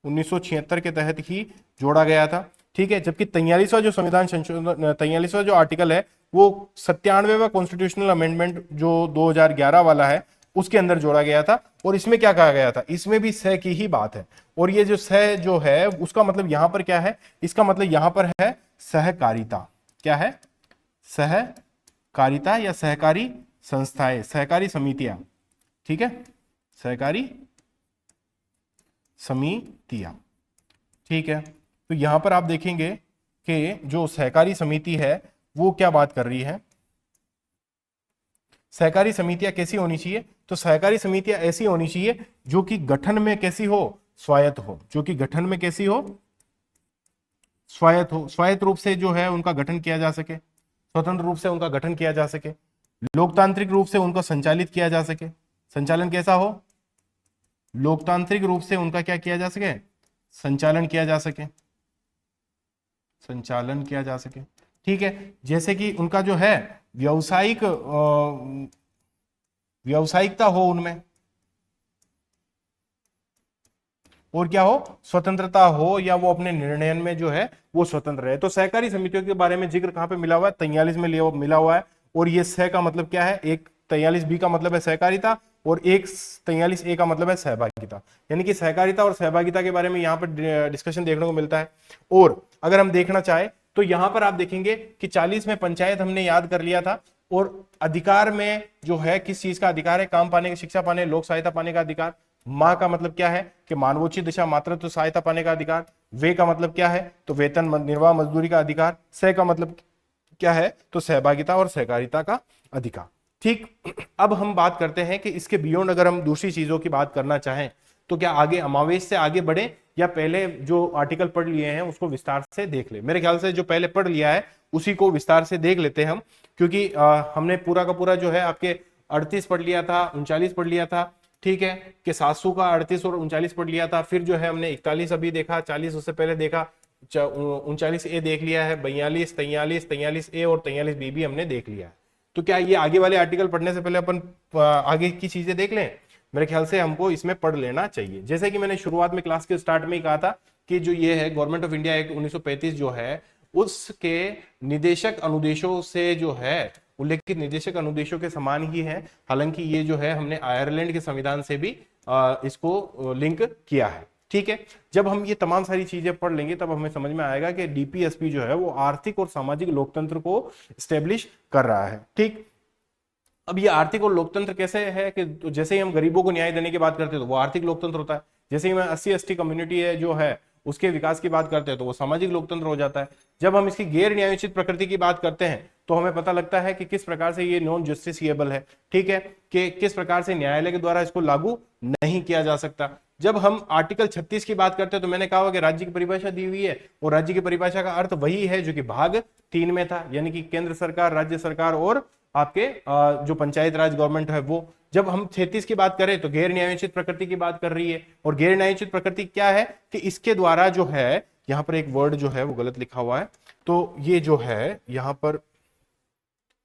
1976 के तहत ही जोड़ा गया था, ठीक है। जबकि 43वां जो संविधान संशोधन 43वां जो आर्टिकल है वो 97वां कॉन्स्टिट्यूशनल अमेंडमेंट जो 2011 वाला है उसके अंदर जोड़ा गया था। और इसमें क्या कहा गया था? इसमें भी सह की ही बात है। और ये जो सह जो है उसका मतलब यहां पर क्या है? इसका मतलब यहां पर है सहकारिता। क्या है? सहकारिता या सहकारी संस्थाएं, सहकारी समितियां, ठीक है, सहकारी समितियां, ठीक है। तो यहां पर आप देखेंगे कि जो सहकारी समिति है वो क्या बात कर रही है, सहकारी समितियां कैसी होनी चाहिए? तो सहकारी समितियां ऐसी होनी चाहिए जो कि गठन में कैसी हो? स्वायत्त हो। जो कि गठन में कैसी हो? स्वायत्त हो। स्वायत्त रूप से जो है उनका गठन किया जा सके, स्वतंत्र रूप से उनका गठन किया जा सके, लोकतांत्रिक रूप से उनको संचालित किया जा सके। संचालन कैसा हो? लोकतांत्रिक रूप से उनका क्या किया जा सके? संचालन किया जा सके, संचालन किया जा सके, ठीक है। जैसे कि उनका जो है व्यावसायिकता हो उनमें, और क्या हो? स्वतंत्रता हो, या वो अपने निर्णय में जो है वो स्वतंत्र है। तो सहकारी समितियों के बारे में जिक्र कहां पे मिला हुआ है? 43 में मिला हुआ है। और ये सह का मतलब क्या है? एक 43B का मतलब है सहकारिता, और एक 43A का मतलब है सहभागिता। यानी कि सहकारिता और सहभागिता के बारे में यहाँ पर डिस्कशन देखने को मिलता है। और अगर हम देखना चाहे तो यहां पर आप देखेंगे कि 40 में पंचायत हमने याद कर लिया था, और अधिकार में जो है किस चीज का अधिकार है? काम पाने, शिक्षा पाने, लोक सहायता पाने का अधिकार। माँ का मतलब क्या है? कि मानवोचित दिशा मातृत्व सहायता पाने का अधिकार। वे का मतलब क्या है? तो वेतन निर्वाह मजदूरी का अधिकार। सह का मतलब क्या है? तो सहभागिता और सहकारिता का अधिकार, ठीक। अब हम बात करते हैं कि इसके बियॉन्ड अगर हम दूसरी चीजों की बात करना चाहें तो क्या आगे अमावेश से आगे बढ़े, या पहले जो आर्टिकल पढ़ लिए हैं उसको विस्तार से देख ले? मेरे ख्याल से जो पहले पढ़ लिया है उसी को विस्तार से देख लेते हैं हम, क्योंकि हमने पूरा का पूरा जो है आपके 38 पढ़ लिया था, 39 पढ़ लिया था, ठीक है, कि 700 का 38 और 39 पढ़ लिया था। फिर जो है हमने 41 अभी देखा, 40 उससे पहले देखा, 39A देख लिया है, 42, 43, 43A और 43B भी हमने देख लिया है। तो क्या ये आगे वाले आर्टिकल पढ़ने से पहले अपन आगे की चीजें देख लें? मेरे ख्याल से हमको इसमें पढ़ लेना चाहिए। जैसे कि मैंने शुरुआत में क्लास के स्टार्ट में ही कहा था कि जो ये है गवर्नमेंट ऑफ इंडिया एक्ट 1935 जो है उसके निदेशक अनुदेशों से जो है उल्लेखित निदेशक अनुदेशों के समान ही है। हालांकि ये जो है हमने आयरलैंड के संविधान से भी इसको लिंक किया है, ठीक है। जब हम ये तमाम सारी चीजें पढ़ लेंगे तब हमें समझ में आएगा कि डीपीएसपी जो है वो आर्थिक और सामाजिक लोकतंत्र को स्टेब्लिश कर रहा है, ठीक। अब ये आर्थिक और लोकतंत्र कैसे है कि तो जैसे ही हम गरीबों को न्याय देने की बात करते हैं तो वो आर्थिक लोकतंत्र होता है। जैसे ही मैं SC/ST कम्युनिटी है जो है उसके विकास की बात करते हैं तो वो सामाजिक लोकतंत्र हो जाता है। जब हम इसकी गैर न्यायोचित प्रकृति की बात करते हैं तो हमें पता लगता है कि किस प्रकार से ये नॉन जस्टिसिएबल है, ठीक है, कि किस प्रकार से न्यायालय के द्वारा इसको लागू नहीं किया जा सकता। जब हम आर्टिकल 36 की बात करते हैं तो मैंने कहा कि राज्य की परिभाषा दी हुई है, और राज्य की परिभाषा का अर्थ वही है जो कि भाग 3 में था, यानी कि केंद्र सरकार, राज्य सरकार और आपके जो पंचायत राज गवर्नमेंट है वो। जब हम 36 की बात करें तो गैर न्यायोचित प्रकृति की बात कर रही है, और गैर न्यायोचित प्रकृति क्या है कि इसके द्वारा जो है, यहां पर एक वर्ड जो है वो गलत लिखा हुआ है, तो ये जो है यहां पर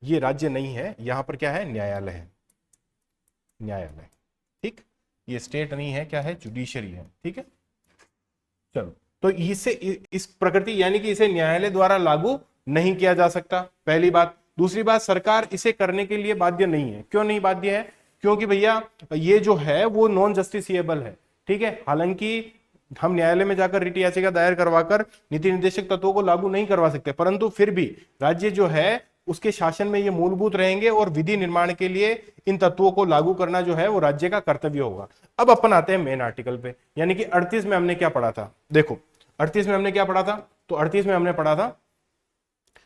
ये राज्य नहीं है, यहां पर क्या है? न्यायालय है, न्यायालय, ठीक। ये स्टेट नहीं है, क्या है? जुडिशरी है, ठीक है। चलो तो इसे इस प्रकृति यानी कि इसे न्यायालय द्वारा लागू नहीं किया जा सकता, पहली बात। दूसरी बात, सरकार इसे करने के लिए बाध्य नहीं है। क्यों नहीं बाध्य है? क्योंकि भैया ये जो है वो नॉन जस्टिसिएबल है, ठीक है। हालांकि हम न्यायालय में जाकर रिट याचिका दायर करवाकर नीति निर्देशक तत्वों को लागू नहीं करवा सकते, परंतु फिर भी राज्य जो है उसके शासन में ये मूलभूत रहेंगे और विधि निर्माण के लिए इन तत्वों को लागू करना जो है वो राज्य का कर्तव्य होगा। अब अपन आते हैं मेन आर्टिकल पे, यानी कि 38 में हमने क्या पढ़ा था। देखो 38 में हमने क्या पढ़ा था, तो 38 में हमने पढ़ा था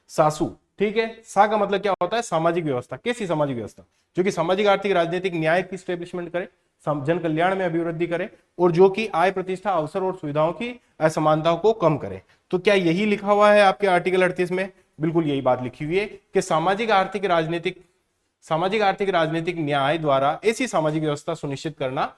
सासू, ठीक है। सा का मतलब क्या होता है? सामाजिक व्यवस्था। कैसी सामाजिक व्यवस्था? जो कि सामाजिक आर्थिक राजनीतिक न्याय की स्टेब्लिशमेंट करे, जन कल्याण में अभिवृद्धि करे, और जो कि आय प्रतिष्ठा अवसर और सुविधाओं की असमानताओं को कम करे। तो क्या यही लिखा हुआ है आपके आर्टिकल 38 में? बिल्कुल यही बात लिखी हुई है कि सामाजिक आर्थिक राजनीतिक न्याय द्वारा ऐसी सामाजिक व्यवस्था सुनिश्चित करना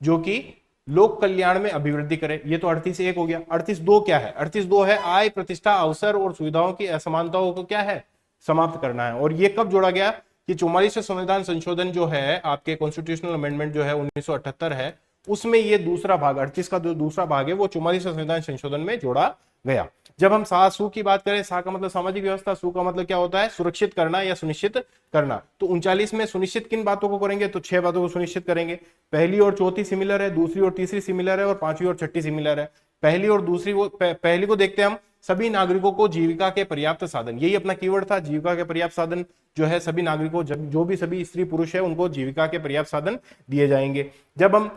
जो कि लोक कल्याण में अभिवृद्धि करे। ये तो 38(1) हो गया। 38(2) क्या है? 38(2) है आय प्रतिष्ठा अवसर और सुविधाओं की असमानताओं को क्या है? समाप्त करना है। और ये कब जोड़ा गया? कि 44वें संविधान संशोधन जो है आपके कॉन्स्टिट्यूशनल अमेंडमेंट जो है 1978 है, उसमें ये दूसरा भाग 38 का जो दूसरा भाग है वो 44वें संविधान संशोधन में जोड़ा गया। जब हम सा सू की बात करें, सा का मतलब सामाजिक व्यवस्था, सू का मतलब क्या होता है? सुरक्षित करना या सुनिश्चित करना। तो 39 में सुनिश्चित किन बातों को करेंगे? तो 6 बातों को सुनिश्चित करेंगे। पहली और चौथी सिमिलर है, दूसरी और तीसरी सिमिलर है, और पांचवी और छठी सिमिलर है। पहली और दूसरी पहली को देखते हैं हम, सभी नागरिकों को जीविका के पर्याप्त साधन, यही अपना कीवर्ड था, जीविका के पर्याप्त साधन जो है सभी नागरिकों, जो भी सभी स्त्री पुरुष है उनको जीविका के पर्याप्त साधन दिए जाएंगे। जब हम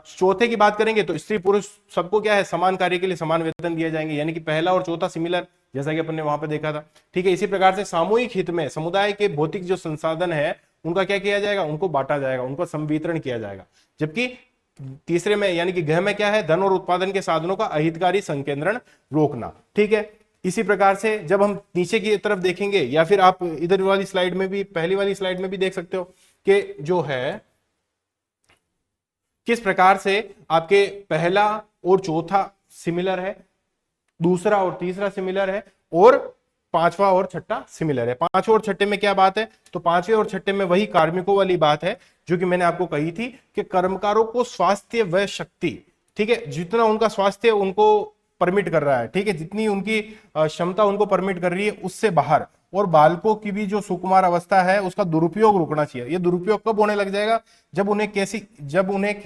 चौथे की बात करेंगे तो स्त्री पुरुष सबको क्या है? समान कार्य के लिए समान वेतन दिए जाएंगे, यानी कि पहला और चौथा सिमिलर, जैसा कि अपन ने वहां पर देखा था, ठीक है। इसी प्रकार से सामूहिक हित में समुदाय के भौतिक जो संसाधन है उनका क्या किया जाएगा? उनको बांटा जाएगा, उनको संवितरण किया जाएगा। जबकि तीसरे में यानी कि घ में क्या है? धन और उत्पादन के साधनों का अहितकारी संकेंद्रण रोकना, ठीक है। इसी प्रकार से जब हम नीचे की तरफ देखेंगे, या फिर आप इधर वाली स्लाइड में भी, पहली वाली स्लाइड में भी देख सकते हो कि जो है किस प्रकार से आपके पहला और चौथा सिमिलर है, दूसरा और तीसरा सिमिलर है, और पांचवा और छठा सिमिलर है। पांचवें और छठे में क्या बात है? तो पांचवें और छठे में वही कार्मिकों वाली बात है जो कि मैंने आपको कही थी कि कर्मकारों को स्वास्थ्य व शक्ति, ठीक है, जितना उनका स्वास्थ्य उनको परमिट कर रहा है, ठीक है, जितनी उनकी क्षमता उनको परमिट कर रही है उससे बाहर, और बालकों की भी जो सुकुमार अवस्था है उसका दुरुपयोग रुकना चाहिए। ये दुरुपयोग कब होने लग जाएगा? जब उन्हें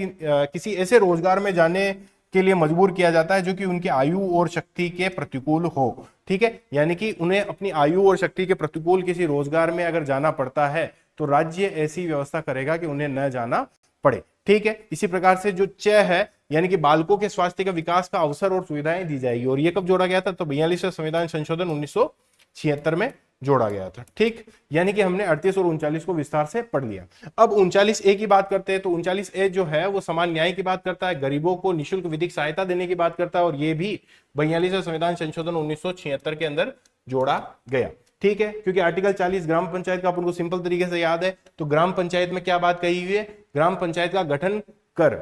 किसी ऐसे रोजगार में जाने के लिए मजबूर किया जाता है जो कि उनकी आयु और शक्ति के प्रतिकूल हो, ठीक है। यानी कि उन्हें अपनी आयु और शक्ति के प्रतिकूल किसी रोजगार में अगर जाना पड़ता है तो राज्य ऐसी व्यवस्था करेगा कि उन्हें न जाना पड़े, ठीक है। इसी प्रकार से जो च है यानी कि बालकों के स्वास्थ्य का विकास का अवसर और सुविधाएं दी जाएगी। और ये कब जोड़ा गया था? तो 42वें संविधान संशोधन 1976 में जोड़ा गया था, ठीक। यानी कि हमने 38 और 39 को विस्तार से पढ़ लिया। अब 39(a) की बात करते हैं। तो 39(a) जो है वो समान न्याय की बात करता है, गरीबों को निःशुल्क विधिक सहायता देने की बात करता है, और ये भी 42वें संविधान संशोधन 1976 के अंदर जोड़ा गया, ठीक है। क्योंकि आर्टिकल 40 ग्राम पंचायत का अपन को सिंपल तरीके से याद है। तो ग्राम पंचायत में क्या बात कही हुई है? ग्राम पंचायत का गठन कर,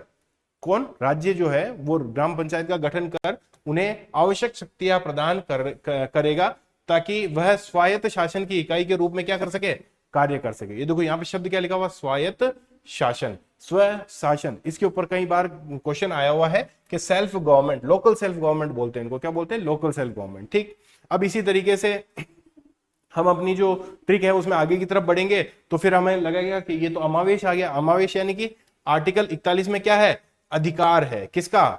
कौन? राज्य जो है वो ग्राम पंचायत का गठन कर उन्हें आवश्यक शक्तियां प्रदान करेगा ताकि वह स्वायत्त शासन की इकाई के रूप में क्या कर सके? कार्य कर सके। ये देखो यहाँ पे शब्द क्या लिखा हुआ? स्वायत्त शासन, स्व शासन। इसके ऊपर कई बार क्वेश्चन आया हुआ है कि self government, local self government बोलते हैं इनको, क्या बोलते हैं? लोकल सेल्फ गवर्नमेंट, ठीक। अब इसी तरीके से हम अपनी जो ट्रिक है उसमें आगे की तरफ बढ़ेंगे तो फिर हमें लगेगा कि ये तो अमावेश आ गया। अमावेश यानी कि आर्टिकल 41 में क्या है? अधिकार है। किसका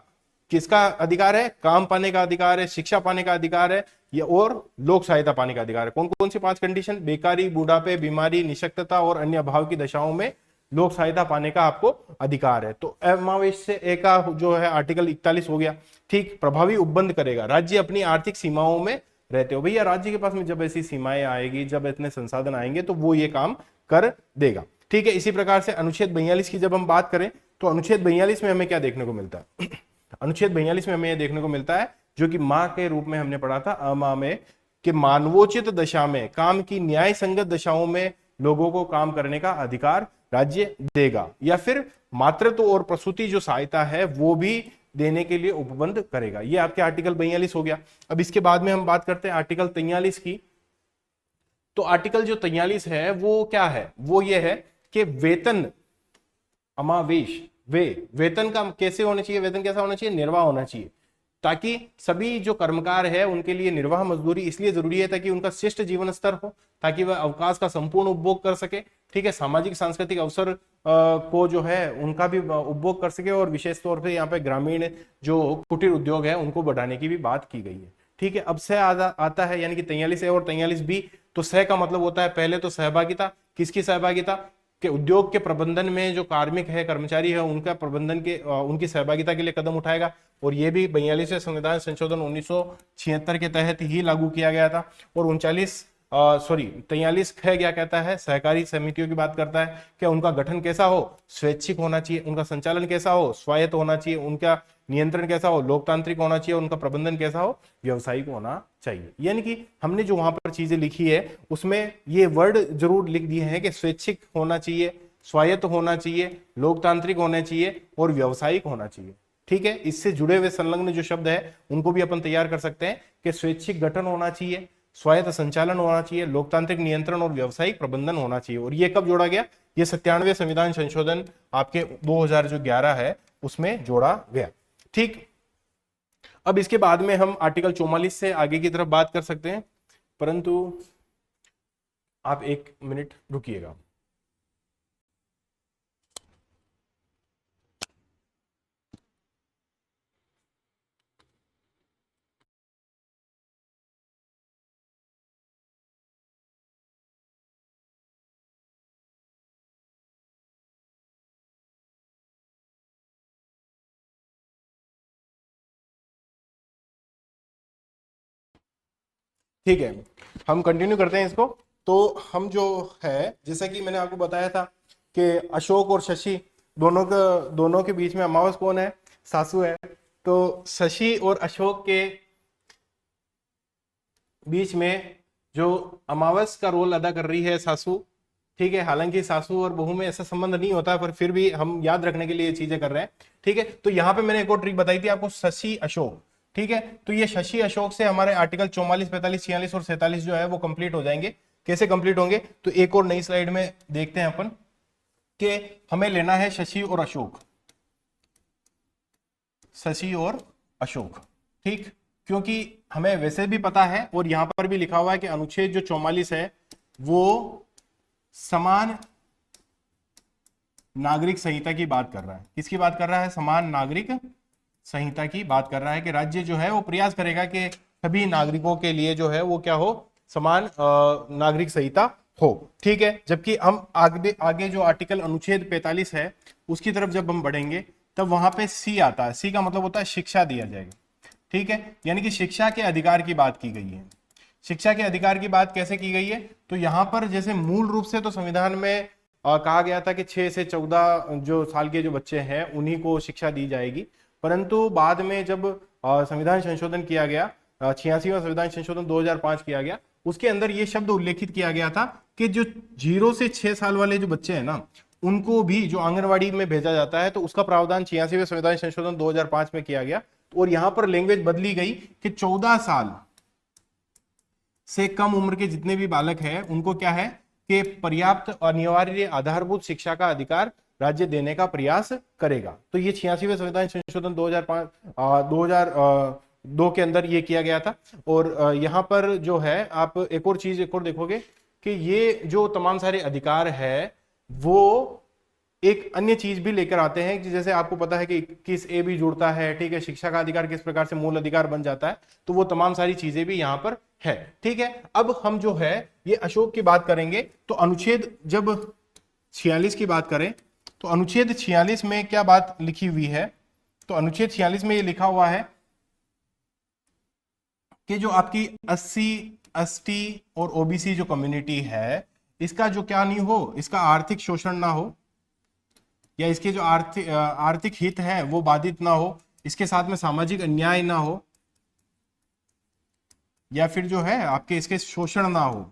किसका अधिकार है? काम पाने का अधिकार है, शिक्षा पाने का अधिकार है, या और लोक सहायता पाने का अधिकार है। कौन कौन सी 5 कंडीशन? बेकारी, बुढ़ापे, बीमारी, निशक्तता और अन्य अभाव की दशाओं में लोक सहायता पाने का आपको अधिकार है। तो अमावेश से ए का जो है आर्टिकल 41 हो गया, ठीक। प्रभावी उपबंध करेगा, राज्य अपनी आर्थिक सीमाओं में रहते हो। भैया राज्य के पास में जब ऐसी सीमाएं आएगी, जब इतने संसाधन आएंगे तो वो ये काम कर देगा, ठीक है। इसी प्रकार से अनुच्छेद 42 की जब हम बात करें तो अनुच्छेद 42 में हमें क्या देखने को मिलता है? अनुच्छेद 42 में हमें यह देखने को मिलता है जो कि मां के रूप में हमने पढ़ा था अमा में, कि मानवोचित दशा में काम की न्याय संगत दशाओं में लोगों को काम करने का अधिकार राज्य देगा, या फिर मातृत्व और प्रसूति जो सहायता है वो भी देने के लिए उपबंध करेगा। ये आपके आर्टिकल 42 हो गया। अब इसके बाद में हम बात करते हैं आर्टिकल 43 की। तो आर्टिकल जो 43 है वो क्या है? वो ये है कि वेतन अमावेश, वेतन का कैसे होना चाहिए? वेतन कैसा होना चाहिए? निर्वाह होना चाहिए। ताकि सभी जो कर्मकार है उनके लिए निर्वाह मजदूरी इसलिए जरूरी है ताकि उनका श्रेष्ठ जीवन स्तर हो, ताकि वह अवकाश का संपूर्ण उपभोग कर सके। ठीक है, सामाजिक सांस्कृतिक अवसर को जो है उनका भी उपभोग कर सके, और विशेष तौर पे यहाँ पे ग्रामीण जो कुटीर उद्योग है उनको बढ़ाने की भी बात की गई है। ठीक है, अब से आता है यानी कि 43A और 43B। तो सह का मतलब होता है पहले तो सहभागिता, किसकी सहभागिता कि उद्योग के प्रबंधन में जो कार्मिक है, कर्मचारी है, उनका प्रबंधन के उनकी सहभागिता के लिए कदम उठाएगा। और ये भी 42वें संविधान संशोधन 1976 के तहत ही लागू किया गया था। और 43 क्या कहता है, सहकारी समितियों की बात करता है कि उनका गठन कैसा हो, स्वैच्छिक होना चाहिए, उनका संचालन कैसा हो, स्वायत्त होना चाहिए, उनका नियंत्रण कैसा हो, लोकतांत्रिक होना चाहिए, उनका प्रबंधन कैसा हो, व्यवसायिक होना चाहिए। यानी कि हमने जो वहां पर चीजें लिखी है उसमें ये वर्ड जरूर लिख दिए हैं कि स्वैच्छिक होना चाहिए, स्वायत्त होना चाहिए, लोकतांत्रिक होना चाहिए और व्यवसायिक होना चाहिए। ठीक है, इससे जुड़े हुए संलग्न जो शब्द है उनको भी अपन तैयार कर सकते हैं कि स्वैच्छिक गठन होना चाहिए, स्वायत्त संचालन होना चाहिए, लोकतांत्रिक नियंत्रण और व्यवसायिक प्रबंधन होना चाहिए। और ये कब जोड़ा गया, ये 97वें संविधान संशोधन आपके 2011 है उसमें जोड़ा गया। ठीक, अब इसके बाद में हम आर्टिकल 44 से आगे की तरफ बात कर सकते हैं, परंतु आप 1 मिनट रुकिएगा। ठीक है, हम कंटिन्यू करते हैं इसको। तो हम जो है, जैसा कि मैंने आपको बताया था कि अशोक और शशि दोनों के बीच में अमावस कौन है, सासू है। तो शशि और अशोक के बीच में जो अमावस का रोल अदा कर रही है सासू। ठीक है, हालांकि सासू और बहू में ऐसा संबंध नहीं होता, पर फिर भी हम याद रखने के लिए ये चीजें कर रहे हैं। ठीक है, तो यहाँ पे मैंने एक और ट्रिक बताई थी आपको, शशि अशोक। ठीक है, तो ये शशि अशोक से हमारे आर्टिकल 44, 45, 46 और 47 जो है वो कंप्लीट हो जाएंगे। कैसे कंप्लीट होंगे, तो एक और नई स्लाइड में देखते हैं अपन कि हमें लेना है शशि और अशोक, शशि और अशोक। ठीक, क्योंकि हमें वैसे भी पता है और यहां पर भी लिखा हुआ है कि अनुच्छेद जो 44 है वो समान नागरिक संहिता की बात कर रहा है। किसकी बात कर रहा है, समान नागरिक संहिता की बात कर रहा है कि राज्य जो है वो प्रयास करेगा कि सभी नागरिकों के लिए जो है वो क्या हो, समान नागरिक संहिता हो। ठीक है, जबकि हम आगे जो आर्टिकल अनुच्छेद 45 है उसकी तरफ जब हम बढ़ेंगे तब वहां पे सी आता है। सी का मतलब होता है शिक्षा दिया जाएगा। ठीक है, यानी कि शिक्षा के अधिकार की बात की गई है। शिक्षा के अधिकार की बात कैसे की गई है, तो यहां पर जैसे मूल रूप से तो संविधान में कहा गया था कि 6 से 14 जो साल के जो बच्चे हैं उन्हीं को शिक्षा दी जाएगी। परंतु बाद में जब संविधान संशोधन किया गया, 86वां संविधान संशोधन 2005 किया गया, उसके अंदर ये शब्द उल्लेखित किया गया था कि जो 0 से 6 साल वाले जो बच्चे हैं ना, उनको भी जो आंगनवाड़ी में भेजा जाता है, तो उसका प्रावधान 86वें संविधान संशोधन 2005 में किया गया। और यहां पर लैंग्वेज बदली गई कि 14 साल से कम उम्र के जितने भी बालक हैं उनको क्या है कि पर्याप्त अनिवार्य आधारभूत शिक्षा का अधिकार राज्य देने का प्रयास करेगा। तो ये 86वें संविधान संशोधन 2002 के अंदर ये किया गया था। और यहाँ पर जो है आप एक और देखोगे कि ये जो तमाम सारे अधिकार है वो एक अन्य चीज भी लेकर आते हैं कि जैसे आपको पता है कि 21A भी जुड़ता है। ठीक है, शिक्षा का अधिकार किस प्रकार से मूल अधिकार बन जाता है, तो वो तमाम सारी चीजें भी यहाँ पर है। ठीक है, अब हम जो है ये अशोक की बात करेंगे। तो अनुच्छेद जब 46 की बात करें तो अनुच्छेद 46 में क्या बात लिखी हुई है, तो अनुच्छेद 46 में ये लिखा हुआ है कि जो आपकी 80, ST और OBC जो कम्युनिटी है इसका जो क्या नहीं हो, इसका आर्थिक शोषण ना हो, या इसके जो आर्थिक हित है वो बाधित ना हो, इसके साथ में सामाजिक अन्याय ना हो, या फिर जो है आपके इसके शोषण ना हो।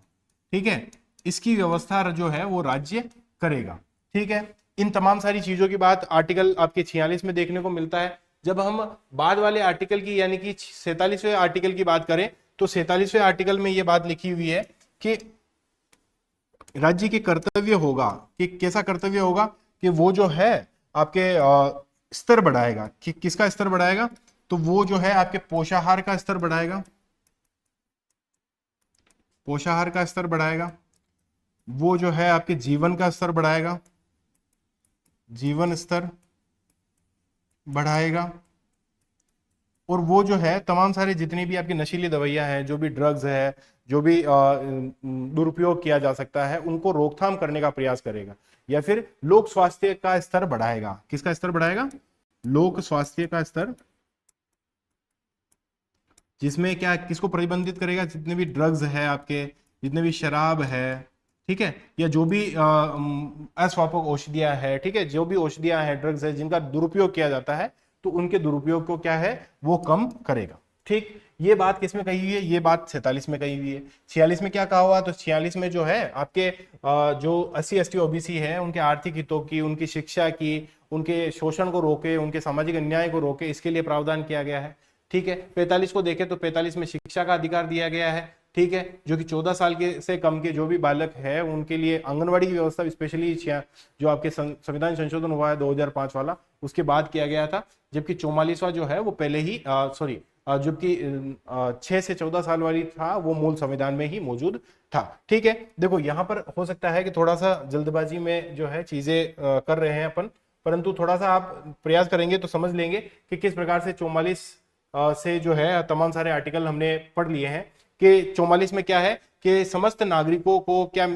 ठीक है, इसकी व्यवस्था जो है वो राज्य करेगा। ठीक है, इन तमाम सारी चीजों की बात आर्टिकल आपके 46 में देखने को मिलता है। जब हम बाद वाले आर्टिकल की यानी कि 47वें आर्टिकल की बात करें तो 47वें आर्टिकल में ये बात लिखी हुई है कि राज्य के कर्तव्य होगा, कि कैसा कर्तव्य होगा कि वो जो है आपके स्तर बढ़ाएगा। कि किसका स्तर बढ़ाएगा, तो वो जो है आपके पोषाहार का स्तर बढ़ाएगा, पोषाहार का स्तर बढ़ाएगा, वो जो है आपके जीवन का स्तर बढ़ाएगा, जीवन स्तर बढ़ाएगा, और वो जो है तमाम सारे जितनी भी आपकी नशीली दवाइयां हैं, जो भी ड्रग्स है, जो भी दुरुपयोग किया जा सकता है, उनको रोकथाम करने का प्रयास करेगा, या फिर लोक स्वास्थ्य का स्तर बढ़ाएगा। किसका स्तर बढ़ाएगा? लोक स्वास्थ्य का स्तर, जिसमें क्या किसको प्रतिबंधित करेगा? जितने भी ड्रग्स है आपके, जितने भी शराब है, ठीक है, या जो भी अस्वापक औषधियां है, ठीक है, जो भी औषधियां हैं, ड्रग्स है जिनका दुरुपयोग किया जाता है, तो उनके दुरुपयोग को क्या है वो कम करेगा। ठीक, ये बात किसमें कही हुई है? ये बात 47 में कही हुई है। 46 में क्या कहा हुआ? तो 46 में जो है आपके जो SC ST OBC है उनके आर्थिक हितों की, उनकी शिक्षा की, उनके शोषण को रोके, उनके सामाजिक अन्याय को रोके, इसके लिए प्रावधान किया गया है। ठीक है, 45 को देखें तो 45 में शिक्षा का अधिकार दिया गया है, ठीक है, जो कि 14 साल के से कम के जो भी बालक है उनके लिए आंगनवाड़ी की व्यवस्था स्पेशली जो आपके संविधान संशोधन हुआ है 2005 वाला, उसके बाद किया गया था। जबकि 44वां जो है वो पहले ही सॉरी जबकि 6 से 14 साल वाली था वो मूल संविधान में ही मौजूद था। ठीक है, देखो यहाँ पर हो सकता है कि थोड़ा सा जल्दबाजी में जो है चीजें कर रहे हैं अपन, परंतु थोड़ा सा आप प्रयास करेंगे तो समझ लेंगे कि किस प्रकार से 44 से जो है तमाम सारे आर्टिकल हमने पढ़ लिए हैं कि 44 में क्या है कि समस्त नागरिकों को क्या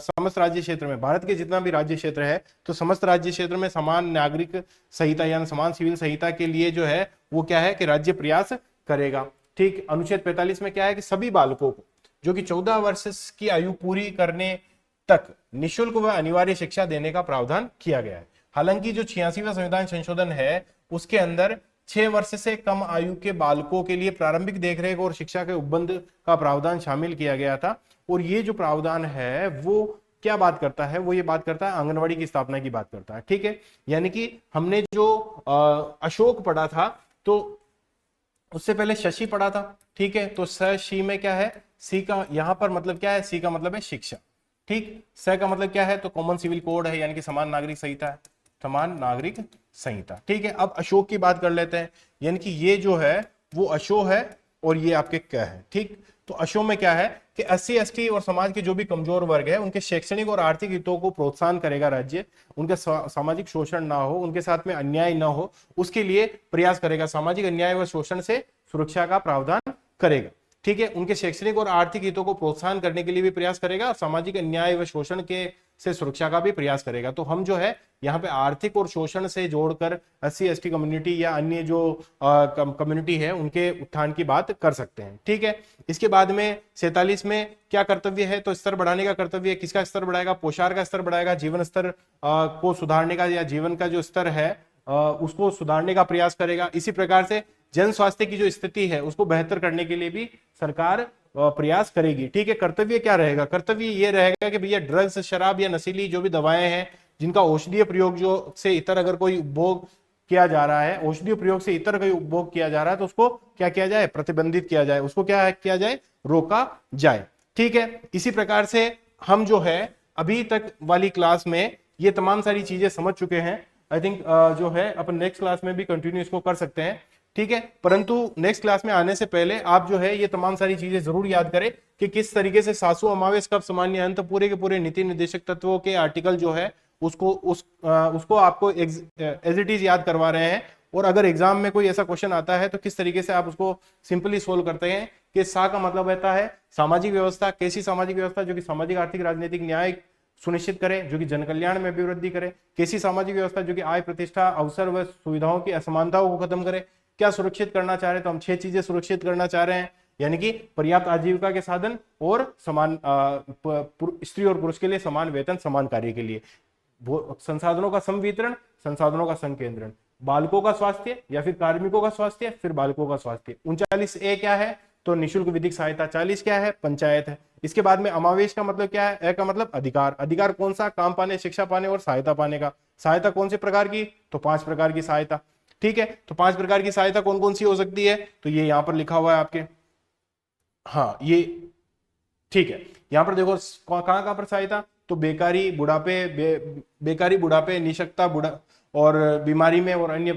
समस्त राज्य क्षेत्र में, भारत के जितना भी राज्य क्षेत्र है, तो समस्त राज्य क्षेत्र में समान नागरिक संहिता यानी समान सिविल संहिता के लिए जो है वो क्या है कि राज्य प्रयास करेगा। ठीक, अनुच्छेद 45 में क्या है कि सभी बालकों को जो कि 14 वर्ष की आयु पूरी करने तक निःशुल्क व अनिवार्य शिक्षा देने का प्रावधान किया गया है। हालांकि जो 86वां संविधान संशोधन है उसके अंदर 6 वर्ष से कम आयु के बालकों के लिए प्रारंभिक देखरेख और शिक्षा के उपबंध का प्रावधान शामिल किया गया था। और ये जो प्रावधान है वो क्या बात करता है? वो ये बात करता है आंगनवाड़ी की स्थापना की बात करता है। ठीक है, यानी कि हमने जो अशोक पढ़ा था तो उससे पहले शशि पढ़ा था। ठीक है, तो स शी में क्या है? सी का यहां पर मतलब क्या है? सी का मतलब है शिक्षा। ठीक, स का मतलब क्या है? तो कॉमन सिविल कोड है यानी कि समान नागरिक संहिता है, समान नागरिक संहिता। ठीक है, अब अशोक की बात कर लेते हैं, यानी कि ये जो है वो अशो है और ये आपके क है। ठीक, तो अशो में क्या है कि SC ST और समाज के जो भी कमजोर वर्ग है उनके शैक्षणिक और आर्थिक हितों को प्रोत्साहन करेगा राज्य, उनके सामाजिक शोषण ना हो, उनके साथ में अन्याय ना हो, उसके लिए प्रयास करेगा, सामाजिक अन्याय व शोषण से सुरक्षा का प्रावधान करेगा। ठीक है, उनके शैक्षणिक और आर्थिक हितों को प्रोत्साहन करने के लिए भी प्रयास करेगा और सामाजिक अन्याय व शोषण के से सुरक्षा का भी प्रयास करेगा। तो हम जो है यहाँ पे आर्थिक और शोषण से जोड़कर SC ST कम्युनिटी या अन्य जो कम्युनिटी है उनके उत्थान की बात कर सकते हैं। ठीक है, इसके बाद में 47 में क्या कर्तव्य है? तो स्तर बढ़ाने का कर्तव्य है। किसका स्तर बढ़ाएगा? पोषाहार का स्तर बढ़ाएगा, जीवन स्तर को सुधारने का या जीवन का जो स्तर है उसको सुधारने का प्रयास करेगा। इसी प्रकार से जन स्वास्थ्य की जो स्थिति है उसको बेहतर करने के लिए भी सरकार प्रयास करेगी। ठीक है, कर्तव्य क्या रहेगा? कर्तव्य ये रहेगा कि भैया ड्रग्स, शराब या नशीली जो भी दवाएं हैं जिनका औषधीय प्रयोग जो से इतर अगर कोई उपभोग किया जा रहा है, औषधीय प्रयोग से इतर कोई उपभोग किया जा रहा है, तो उसको क्या किया जाए? प्रतिबंधित किया जाए, उसको क्या किया जाए? रोका जाए। ठीक है, इसी प्रकार से हम जो है अभी तक वाली क्लास में ये तमाम सारी चीजें समझ चुके हैं। आई थिंक जो है अपन नेक्स्ट क्लास में भी कंटिन्यू इसको कर सकते हैं। ठीक है, परंतु नेक्स्ट क्लास में आने से पहले आप जो है ये तमाम सारी चीजें जरूर याद करें कि किस तरीके से सासु अमावेश कब सामान्य अंत पूरे के पूरे नीति निर्देशक तत्वों के आर्टिकल जो है उसको आपको एज इट इज याद करवा रहे हैं। और अगर एग्जाम में कोई ऐसा क्वेश्चन आता है तो किस तरीके से आप उसको सिंपली सोल्व करते हैं कि सा का मतलब रहता है सामाजिक व्यवस्था। कैसी सामाजिक व्यवस्था? जो कि सामाजिक, आर्थिक, राजनीतिक न्याय सुनिश्चित करे, जो कि जन कल्याण में अभिवृद्धि करे। कैसी सामाजिक व्यवस्था? जो कि आय, प्रतिष्ठा, अवसर व सुविधाओं की असमानताओं को खत्म करे। क्या सुरक्षित करना चाह रहे हैं? तो हम 6 चीजें सुरक्षित करना चाह रहे हैं, यानी कि पर्याप्त आजीविका के साधन और समान स्त्री और पुरुष के लिए समान वेतन समान कार्य के लिए, संसाधनों का समवितरण, संसाधनों का संकेंद्रण, बालकों का स्वास्थ्य या फिर कार्मिकों का स्वास्थ्य, फिर बालकों का स्वास्थ्य। 39A क्या है? तो निःशुल्क विधिक सहायता। 40 क्या है? पंचायत है। इसके बाद में अमावेश का मतलब क्या है? ए का मतलब अधिकार। अधिकार कौन सा? काम पाने, शिक्षा पाने और सहायता पाने का। सहायता कौन से प्रकार की? तो 5 प्रकार की सहायता। ठीक है, तो 5 प्रकार की सहायता कौन कौन सी हो सकती है? तो ये यहां पर लिखा हुआ है आपके, हाँ ये ठीक है, यहां पर देखो कहां कहां पर सहायता, तो बेकारी, बुढ़ापे, बेकारी, बुढ़ापे, निशक्ता, और बीमारी में और अन्य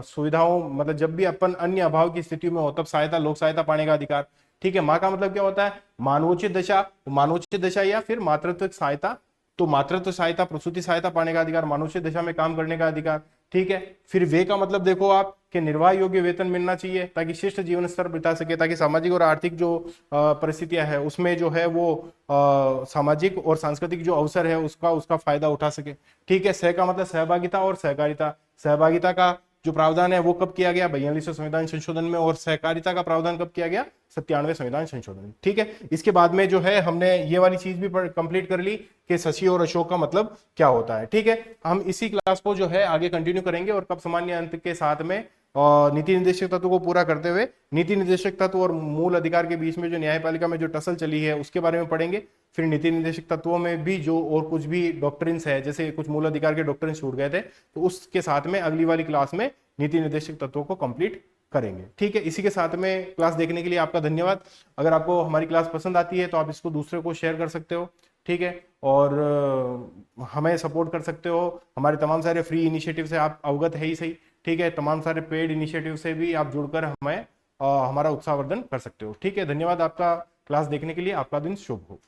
सुविधाओं, मतलब जब भी अपन अन्य अभाव की स्थिति में हो तब सहायता, लोक सहायता पाने का अधिकार। ठीक है, माँ का मतलब क्या होता है, मानवोचित दशा, मानवोचित दशा या फिर मातृत्व सहायता, तो मातृत्व सहायता, प्रसूति सहायता पाने का अधिकार, मानवोचित दशा में काम करने का अधिकार। ठीक है, फिर वे का मतलब देखो आप कि निर्वाह योग्य वेतन मिलना चाहिए ताकि शिष्ट जीवन स्तर बिता सके, ताकि सामाजिक और आर्थिक जो परिस्थितियां है उसमें जो है वो सामाजिक और सांस्कृतिक जो अवसर है उसका उसका फायदा उठा सके। ठीक है, सह का मतलब सहभागिता और सहकारिता। सहभागिता का जो प्रावधान है वो कब किया गया, 42वें संविधान संशोधन में, और सहकारिता का प्रावधान कब किया गया, 97वें संविधान संशोधन में। ठीक है, इसके बाद में जो है हमने ये वाली चीज भी कंप्लीट कर ली कि शशि और अशोक का मतलब क्या होता है। ठीक है, हम इसी क्लास को जो है आगे कंटिन्यू करेंगे और कब सामान्य अंत के साथ में नीति निर्देशक तत्व को पूरा करते हुए नीति निर्देशक तत्व और मूल अधिकार के बीच में जो न्यायपालिका में जो टसल चली है उसके बारे में पढ़ेंगे। फिर नीति निर्देशक तत्वों में भी जो और कुछ भी डॉक्ट्रिन्स है, जैसे कुछ मूल अधिकार के डॉक्ट्रिन छूट गए थे, तो उसके साथ में अगली वाली क्लास में नीति निर्देशक तत्वों को कंप्लीट करेंगे। ठीक है, इसी के साथ में क्लास देखने के लिए आपका धन्यवाद। अगर आपको हमारी क्लास पसंद आती है तो आप इसको दूसरे को शेयर कर सकते हो। ठीक है, और हमें सपोर्ट कर सकते हो, हमारे तमाम सारे फ्री इनिशिएटिव से आप अवगत है ही सही। ठीक है, तमाम सारे पेड इनिशिएटिव से भी आप जुड़कर हमें हमारा उत्साहवर्धन कर सकते हो। ठीक है, धन्यवाद आपका क्लास देखने के लिए, आपका दिन शुभ हो।